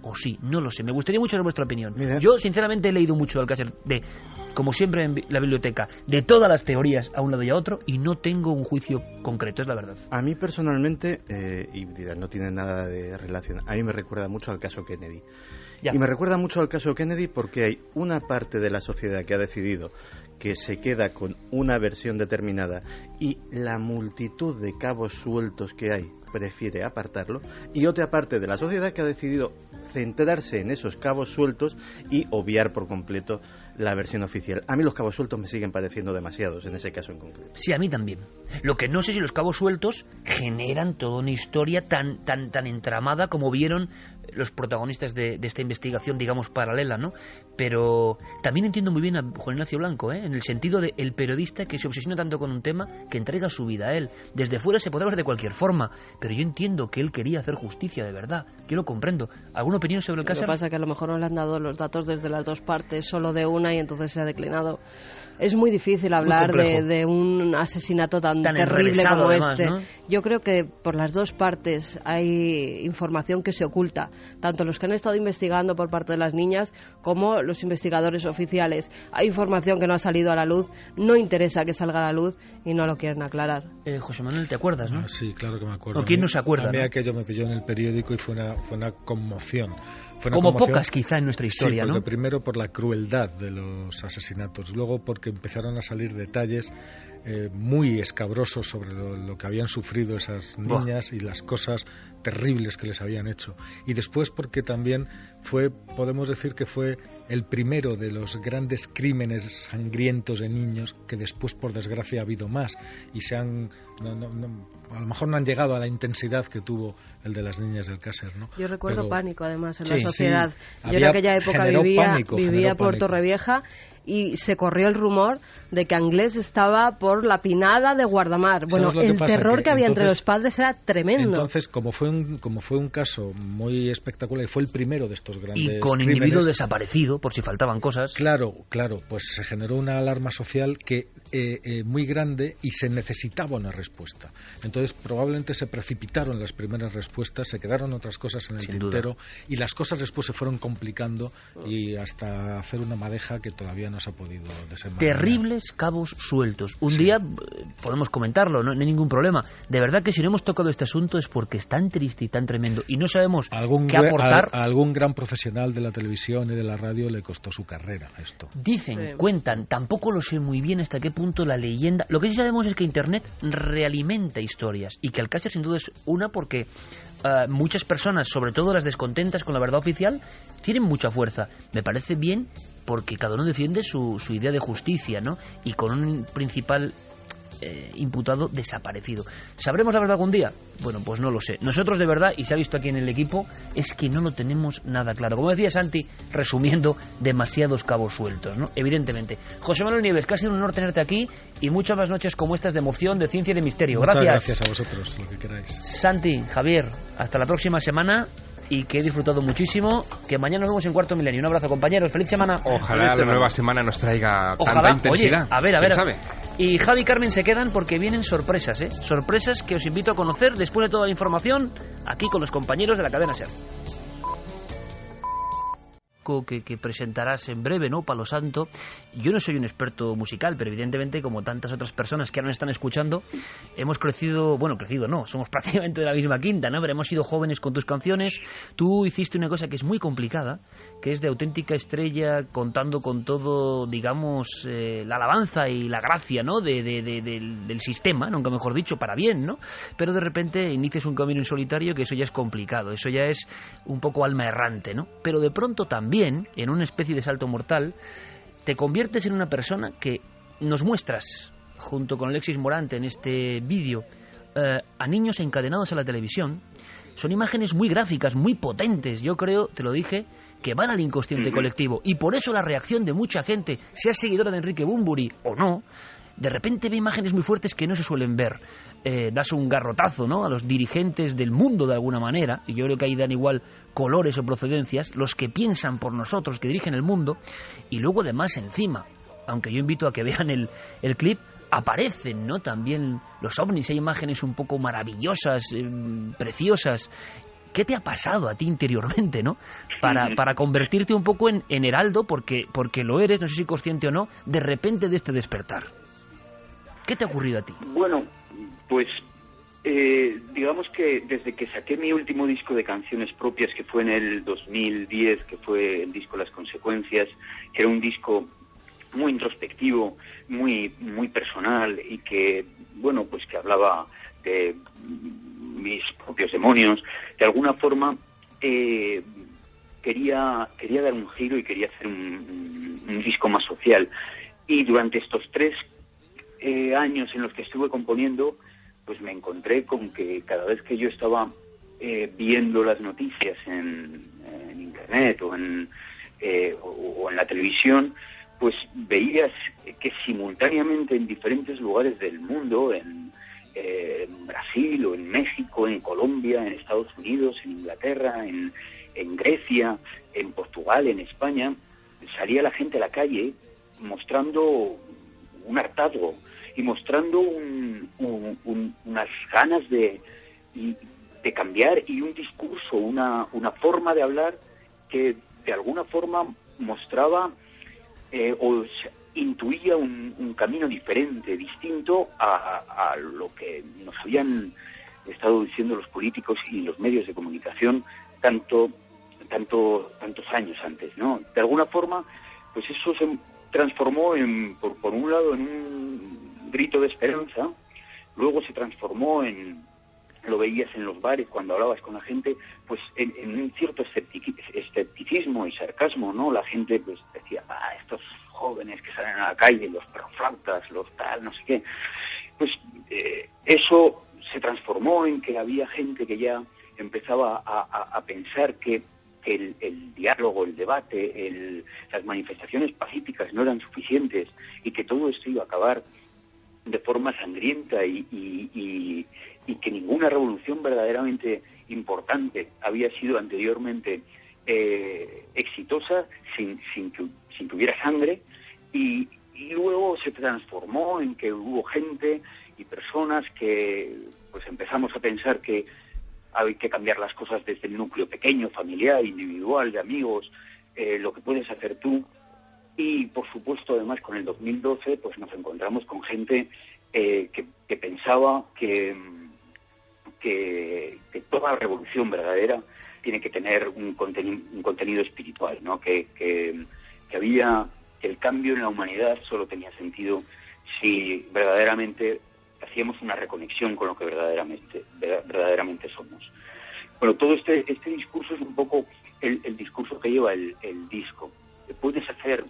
[SPEAKER 2] o sí, no lo sé. Me gustaría mucho saber vuestra opinión. Mira. Yo, sinceramente, he leído mucho de Alcácer, como siempre en la biblioteca, de todas las teorías a un lado y a otro, y no tengo un juicio concreto, es la verdad.
[SPEAKER 5] A mí personalmente, y no tiene nada de relación, a mí me recuerda mucho al caso Kennedy. Ya. Y me recuerda mucho al caso Kennedy porque hay una parte de la sociedad que ha decidido que se queda con una versión determinada y la multitud de cabos sueltos que hay prefiere apartarlo, y otra parte de la sociedad que ha decidido centrarse en esos cabos sueltos y obviar por completo la versión oficial. A mí los cabos sueltos me siguen pareciendo demasiados en ese caso en concreto.
[SPEAKER 2] Sí, a mí también. Lo que no sé si los cabos sueltos generan toda una historia tan entramada como vieron los protagonistas de esta investigación, digamos, paralela, ¿no? Pero también entiendo muy bien a Juan Ignacio Blanco, en el sentido de el periodista que se obsesiona tanto con un tema que entrega su vida a él. Desde fuera se podrá ver de cualquier forma, pero yo entiendo que él quería hacer justicia de verdad. Yo lo comprendo. ¿Alguna opinión sobre el caso?
[SPEAKER 4] Lo que pasa es que a lo mejor no le han dado los datos desde las dos partes, solo de una, y entonces se ha declinado. Es muy difícil hablar de un asesinato tan terrible como además, este. ¿No? Yo creo que por las dos partes hay información que se oculta, tanto los que han estado investigando por parte de las niñas como los investigadores oficiales. Hay información que no ha salido a la luz, no interesa que salga a la luz y no lo quieren aclarar.
[SPEAKER 2] José Manuel, ¿te acuerdas, no?
[SPEAKER 7] Sí, claro que me acuerdo.
[SPEAKER 2] ¿O quién no se acuerda?
[SPEAKER 7] A mí aquello me pilló en el periódico y fue una conmoción.
[SPEAKER 2] Como pocas quizá en nuestra historia,
[SPEAKER 7] sí, porque
[SPEAKER 2] ¿no?
[SPEAKER 7] Primero por la crueldad de los asesinatos, luego porque empezaron a salir detalles muy escabrosos sobre lo que habían sufrido esas niñas y las cosas terribles que les habían hecho. Y después porque también podemos decir que fue el primero de los grandes crímenes sangrientos de niños, que después por desgracia ha habido más y a lo mejor no han llegado a la intensidad que tuvo el de las niñas del Cácer, ¿no?
[SPEAKER 4] Yo recuerdo pánico además en la sociedad. Yo en aquella época vivía por Torrevieja y se corrió el rumor de que Anglés estaba por la pinada de Guardamar. Bueno, el terror que había entre los padres era tremendo.
[SPEAKER 7] Entonces, como fue un caso muy espectacular y fue el primero de estos grandes
[SPEAKER 2] y con
[SPEAKER 7] crímenes,
[SPEAKER 2] individuo desaparecido por si faltaban cosas.
[SPEAKER 7] Claro, pues se generó una alarma social que muy grande y se necesitaba una respuesta. Entonces, probablemente se precipitaron las primeras respuestas, se quedaron otras cosas en el tintero y las cosas después se fueron complicando y hasta hacer una madeja que todavía no se ha podido desenmarañar.
[SPEAKER 2] Terribles cabos sueltos. Un día podemos comentarlo, no hay ningún problema. De verdad que si no hemos tocado este asunto es porque es tan triste y tan tremendo y no sabemos qué aportar.
[SPEAKER 7] A algún gran profesional de la televisión y de la radio le costó su carrera esto.
[SPEAKER 2] Dicen, cuentan, tampoco lo sé muy bien hasta qué punto la leyenda. Lo que sí sabemos es que Internet realimenta historias y que Alcácer sin duda es una porque muchas personas, sobre todo las descontentas con la verdad oficial, tienen mucha fuerza. Me parece bien porque cada uno defiende su idea de justicia, ¿no? Y con un principal imputado desaparecido. ¿Sabremos la verdad algún día? Bueno, pues no lo sé. Nosotros de verdad, y se ha visto aquí en el equipo, es que no lo tenemos nada claro. Como decía Santi, resumiendo, demasiados cabos sueltos, ¿no? Evidentemente. José Manuel Nieves, que ha sido un honor tenerte aquí y muchas más noches como estas de emoción, de ciencia y de misterio.
[SPEAKER 7] Muchas gracias a vosotros, lo que queráis.
[SPEAKER 2] Santi, Javier, hasta la próxima semana. Y que he disfrutado muchísimo. Que mañana nos vemos en Cuarto Milenio. Un abrazo, compañeros. Feliz semana.
[SPEAKER 6] Ojalá la nueva semana nos traiga tanta intensidad.
[SPEAKER 2] Oye, a ver. ¿Sabe? Y Javi y Carmen se quedan porque vienen sorpresas, sorpresas que os invito a conocer después de toda la información aquí con los compañeros de la cadena SER. Que presentarás en breve, ¿no? Palo Santo. Yo no soy un experto musical, pero evidentemente, como tantas otras personas que ahora nos están escuchando, hemos crecido no, somos prácticamente de la misma quinta, ¿no? Pero hemos sido jóvenes con tus canciones. Tú hiciste una cosa que es muy complicada, que es de auténtica estrella, contando con todo, digamos, la alabanza y la gracia, ¿no? Del sistema, nunca mejor dicho, para bien, ¿no? Pero de repente inicias un camino en solitario, que eso ya es complicado, eso ya es un poco alma errante, ¿no? Pero de pronto también, en una especie de salto mortal, te conviertes en una persona que nos muestras, junto con Alexis Morante en este vídeo, a niños encadenados a la televisión. Son imágenes muy gráficas, muy potentes, yo creo, te lo dije, que van al inconsciente colectivo. Y por eso la reacción de mucha gente, sea seguidora de Enrique Bunbury o no, de repente ve imágenes muy fuertes que no se suelen ver. Das un garrotazo, ¿no?, a los dirigentes del mundo de alguna manera, y yo creo que ahí dan igual colores o procedencias, los que piensan por nosotros, que dirigen el mundo, y luego además encima, aunque yo invito a que vean el clip, aparecen, ¿no?, también los ovnis, hay imágenes un poco maravillosas, preciosas. ¿Qué te ha pasado a ti interiormente, ¿no?, para convertirte un poco en heraldo, porque lo eres, no sé si consciente o no, de repente de este despertar? ¿Qué te ha ocurrido a ti?
[SPEAKER 18] Bueno, pues digamos que desde que saqué mi último disco de canciones propias, que fue en el 2010, que fue el disco Las Consecuencias, que era un disco muy introspectivo, muy personal, y que, bueno, pues que hablaba de mis propios demonios, de alguna forma quería dar un giro y quería hacer un disco más social. Y durante estos 3 años en los que estuve componiendo, pues me encontré con que cada vez que yo estaba viendo las noticias en internet o en la televisión, pues veías que simultáneamente en diferentes lugares del mundo, en Brasil o en México, en Colombia, en Estados Unidos, en Inglaterra, en Grecia, en Portugal, en España, salía la gente a la calle mostrando un hartazgo y mostrando unas ganas de cambiar, y un discurso, una forma de hablar que de alguna forma mostraba o intuía un camino diferente, distinto a lo que nos habían estado diciendo los políticos y los medios de comunicación tantos años antes, ¿no? De alguna forma, pues eso se transformó por un lado en un grito de esperanza, luego se transformó lo veías en los bares cuando hablabas con la gente, pues en un cierto escepticismo y sarcasmo, ¿no? La gente pues decía, estos jóvenes que salen a la calle, los perroflautas, los tal, no sé qué. Pues eso se transformó en que había gente que ya empezaba a pensar que el diálogo, el debate, las manifestaciones pacíficas no eran suficientes, y que todo esto iba a acabar de forma sangrienta, y que ninguna revolución verdaderamente importante había sido anteriormente exitosa sin que hubiera sangre, y luego se transformó en que hubo gente y personas que pues empezamos a pensar que hay que cambiar las cosas desde el núcleo pequeño, familiar, individual, de amigos, lo que puedes hacer tú. Y por supuesto, además, con el 2012 pues nos encontramos con gente que pensaba que toda revolución verdadera tiene que tener un contenido espiritual, ¿no? Que el cambio en la humanidad solo tenía sentido si verdaderamente hacíamos una reconexión con lo que verdaderamente somos. Bueno, todo este discurso es un poco el discurso que lleva el disco. Puedes hacer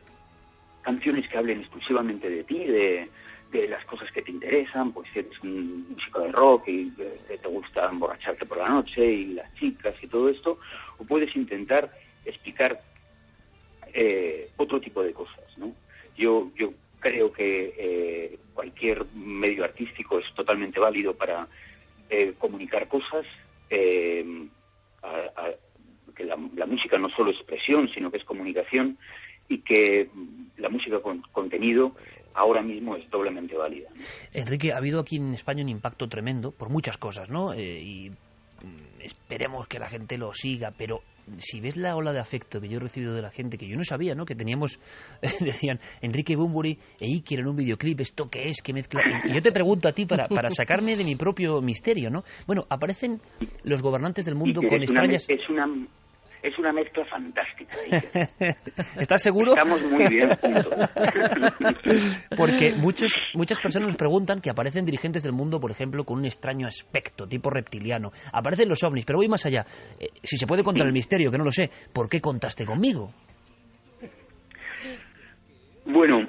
[SPEAKER 18] canciones que hablen exclusivamente de ti, de las cosas que te interesan, pues si eres un músico de rock y te gusta emborracharte por la noche y las chicas y todo esto, o puedes intentar explicar otro tipo de cosas, ¿no? Yo creo que cualquier medio artístico es totalmente válido para comunicar cosas, que la música no solo es expresión, sino que es comunicación, y que la música con contenido ahora mismo es doblemente válida.
[SPEAKER 2] Enrique, ha habido aquí en España un impacto tremendo por muchas cosas, ¿no? Y esperemos que la gente lo siga, pero si ves la ola de afecto que yo he recibido de la gente, que yo no sabía, ¿no? Que teníamos, decían, Enrique Bunbury e Iker en un videoclip, ¿esto qué es? ¿Qué mezcla? Y yo te pregunto a ti para sacarme de mi propio misterio, ¿no? Bueno, aparecen los gobernantes del mundo con extrañas...
[SPEAKER 18] Es una mezcla fantástica.
[SPEAKER 2] ¿Estás seguro?
[SPEAKER 18] Estamos muy bien juntos.
[SPEAKER 2] Porque muchas personas nos preguntan que aparecen dirigentes del mundo, por ejemplo, con un extraño aspecto, tipo reptiliano. Aparecen los ovnis, pero voy más allá. Si se puede contar el misterio, que no lo sé, ¿por qué contaste conmigo?
[SPEAKER 18] Bueno,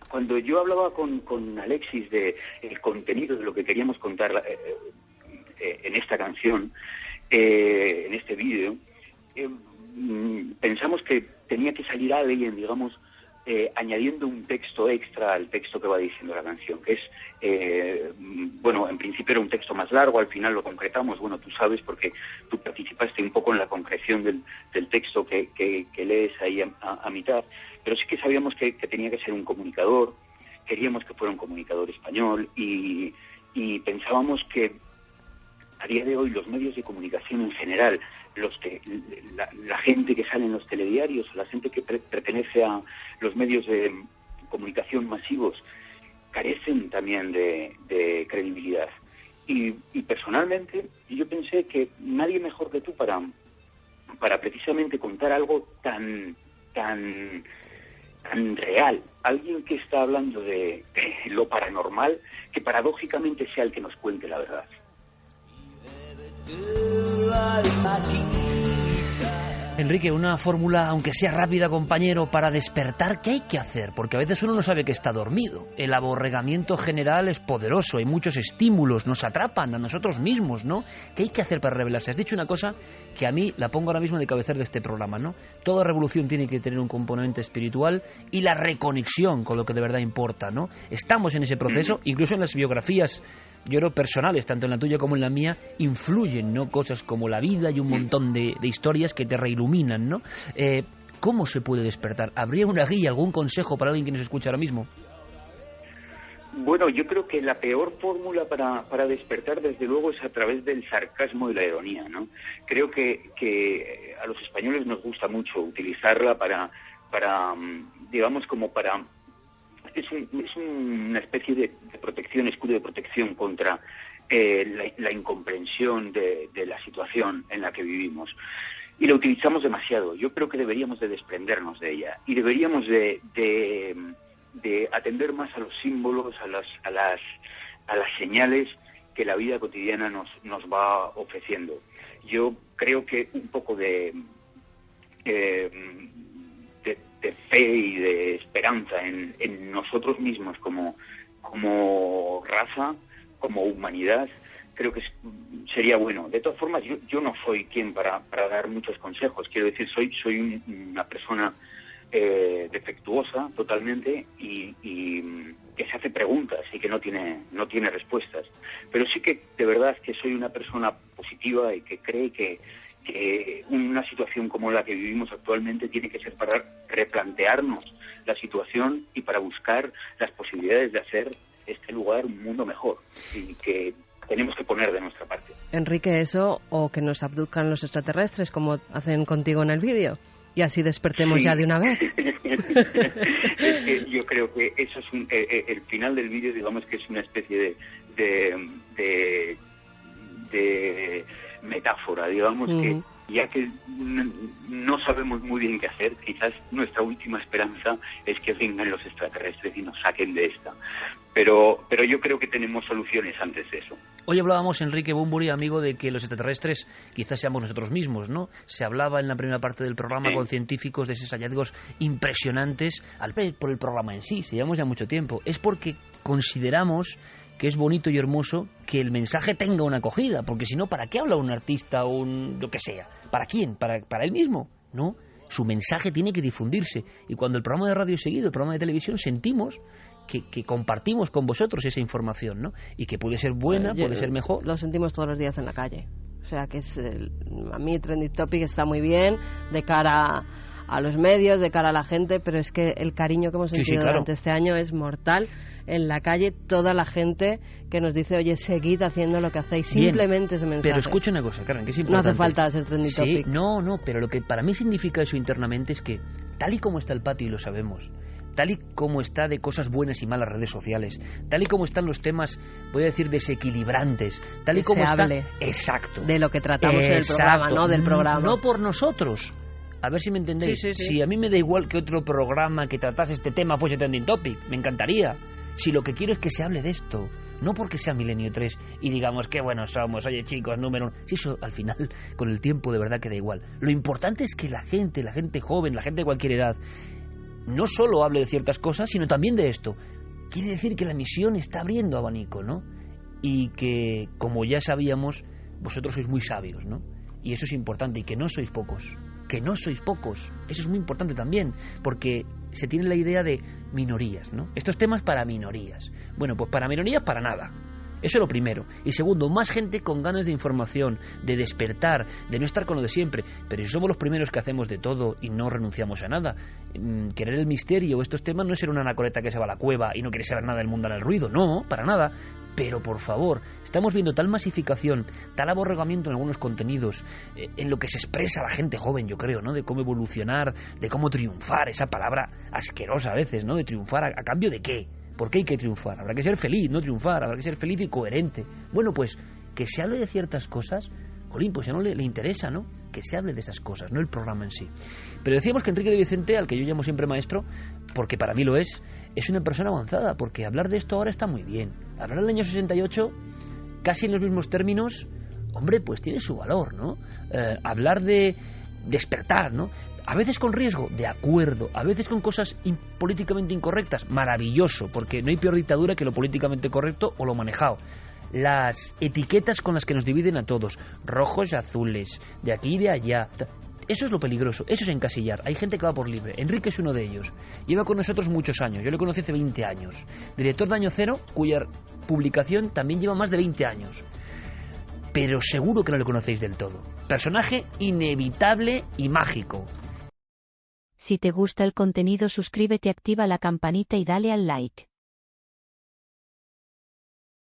[SPEAKER 18] cuando yo hablaba con Alexis de el contenido de lo que queríamos contar en esta canción, en este vídeo, pensamos que tenía que salir alguien, digamos, añadiendo un texto extra al texto que va diciendo la canción, que es, bueno, en principio era un texto más largo, al final lo concretamos, bueno, tú sabes porque tú participaste un poco en la concreción del texto que lees ahí a mitad, pero sí que sabíamos que tenía que ser un comunicador, queríamos que fuera un comunicador español y pensábamos que a día de hoy los medios de comunicación en general, la gente que sale en los telediarios, la gente que pertenece a los medios de comunicación masivos, carecen también de credibilidad. Y personalmente yo pensé que nadie mejor que tú para precisamente contar algo tan real, alguien que está hablando de lo paranormal, que paradójicamente sea el que nos cuente la verdad.
[SPEAKER 2] Enrique, una fórmula, aunque sea rápida, compañero, para despertar, ¿qué hay que hacer? Porque a veces uno no sabe que está dormido. El aborregamiento general es poderoso, hay muchos estímulos, nos atrapan a nosotros mismos, ¿no? ¿Qué hay que hacer para rebelarse? Has dicho una cosa que a mí la pongo ahora mismo de cabecera de este programa, ¿no? Toda revolución tiene que tener un componente espiritual y la reconexión con lo que de verdad importa, ¿no? Estamos en ese proceso, incluso en las biografías, yo creo, personales, tanto en la tuya como en la mía, influyen, ¿no? Cosas como la vida y un montón de historias que te reiluminan, ¿no? ¿Cómo se puede despertar? ¿Habría una guía, algún consejo para alguien que nos escucha ahora mismo?
[SPEAKER 18] Bueno, yo creo que la peor fórmula para despertar, desde luego, es a través del sarcasmo y la ironía, ¿no? Creo que a los españoles nos gusta mucho utilizarla para digamos, como para... Es una especie de protección, escudo de protección contra la incomprensión de la situación en la que vivimos. Y la utilizamos demasiado. Yo creo que deberíamos de desprendernos de ella y deberíamos de atender más a los símbolos, a las señales que la vida cotidiana nos va ofreciendo. Yo creo que un poco de fe y de esperanza en nosotros mismos como raza, como humanidad, creo que sería bueno. De todas formas, yo no soy quien para dar muchos consejos. Quiero decir, soy una persona defectuosa totalmente y que se hace preguntas y que no tiene respuestas. Pero sí que de verdad que soy una persona positiva y que cree que una situación como la que vivimos actualmente tiene que ser para replantearnos la situación y para buscar las posibilidades de hacer este lugar un mundo mejor, y que tenemos que poner de nuestra parte.
[SPEAKER 4] Enrique, eso, o que nos abduzcan los extraterrestres como hacen contigo en el vídeo, y así despertemos ya de una vez.
[SPEAKER 18] Es que yo creo que eso es el final del vídeo, digamos que es una especie de metáfora, digamos, que ya que no sabemos muy bien qué hacer, quizás nuestra última esperanza es que vengan los extraterrestres y nos saquen de esta. Pero yo creo que tenemos soluciones antes de eso.
[SPEAKER 2] Hoy hablábamos, Enrique Bunbury, amigo, de que los extraterrestres quizás seamos nosotros mismos, ¿no? Se hablaba en la primera parte del programa con científicos de esos hallazgos impresionantes por el programa en sí. Se llevamos ya mucho tiempo. Es porque consideramos que es bonito y hermoso que el mensaje tenga una acogida, porque si no, ¿para qué habla un artista o lo que sea? ¿Para quién? ¿Para él mismo? ¿No? Su mensaje tiene que difundirse, y cuando el programa de radio es seguido, el programa de televisión, sentimos que compartimos con vosotros esa información, ¿no? Y que puede ser buena, puede ser mejor.
[SPEAKER 4] Lo sentimos todos los días en la calle. O sea que a mí Trending Topic está muy bien de cara a los medios, de cara a la gente, pero es que el cariño que hemos sentido durante este año es mortal. En la calle, toda la gente que nos dice, oye, seguid haciendo lo que hacéis, simplemente ese mensaje.
[SPEAKER 2] Pero escucha una cosa, Karen, que es importante.
[SPEAKER 4] No hace falta ser Trending Topic.
[SPEAKER 2] No, pero lo que para mí significa eso internamente es que, tal y como está el patio, y lo sabemos, tal y como está de cosas buenas y malas redes sociales, tal y como están los temas, voy a decir, desequilibrantes, tal y como está... Exacto.
[SPEAKER 4] De lo que tratamos en el programa, no del programa.
[SPEAKER 2] No por nosotros. A ver si me entendéis.
[SPEAKER 4] Sí.
[SPEAKER 2] Si a mí me da igual que otro programa que tratase este tema fuese Trending Topic, me encantaría. Si lo que quiero es que se hable de esto, no porque sea Milenio 3 y digamos qué buenos somos, oye chicos, número 1. Si eso al final, con el tiempo, de verdad que da igual. Lo importante es que la gente joven, la gente de cualquier edad, no solo hable de ciertas cosas, sino también de esto. Quiere decir que la misión está abriendo abanico, ¿no? Y que, como ya sabíamos, vosotros sois muy sabios, ¿no? Y eso es importante, y que no sois pocos. Que no sois pocos. Eso es muy importante también, porque se tiene la idea de minorías, ¿no? Estos temas para minorías. Bueno, pues para minorías para nada. Eso es lo primero. Y segundo, más gente con ganas de información, de despertar, de no estar con lo de siempre. Pero si somos los primeros que hacemos de todo y no renunciamos a nada, querer el misterio o estos temas no es ser una anacoreta que se va a la cueva y no quiere saber nada del mundo al ruido. No, para nada. Pero por favor, estamos viendo tal masificación, tal aborregamiento en algunos contenidos, en lo que se expresa la gente joven, yo creo, ¿no? De cómo evolucionar, de cómo triunfar, esa palabra asquerosa a veces, ¿no? De triunfar, ¿a cambio de qué? ¿Por qué hay que triunfar? Habrá que ser feliz, no triunfar, habrá que ser feliz y coherente. Bueno, pues que se hable de ciertas cosas, jolín, pues ya no le interesa, ¿no? Que se hable de esas cosas, no el programa en sí. Pero decíamos que Enrique de Vicente, al que yo llamo siempre maestro, porque para mí lo es una persona avanzada, porque hablar de esto ahora está muy bien. Hablar del año 68, casi en los mismos términos, hombre, pues tiene su valor, ¿no? Hablar de despertar, ¿no? A veces con riesgo, de acuerdo. A veces con cosas políticamente incorrectas, maravilloso, porque no hay peor dictadura que lo políticamente correcto o lo manejado. Las etiquetas con las que nos dividen a todos, rojos y azules, de aquí y de allá. Eso es lo peligroso, eso es encasillar. Hay gente que va por libre. Enrique es uno de ellos. Lleva con nosotros muchos años. Yo le conocí hace 20 años. Director de Año Cero, cuya publicación también lleva más de 20 años. Pero seguro que no le conocéis del todo. Personaje inevitable y mágico.
[SPEAKER 19] Si te gusta el contenido, suscríbete, activa la campanita y dale al like.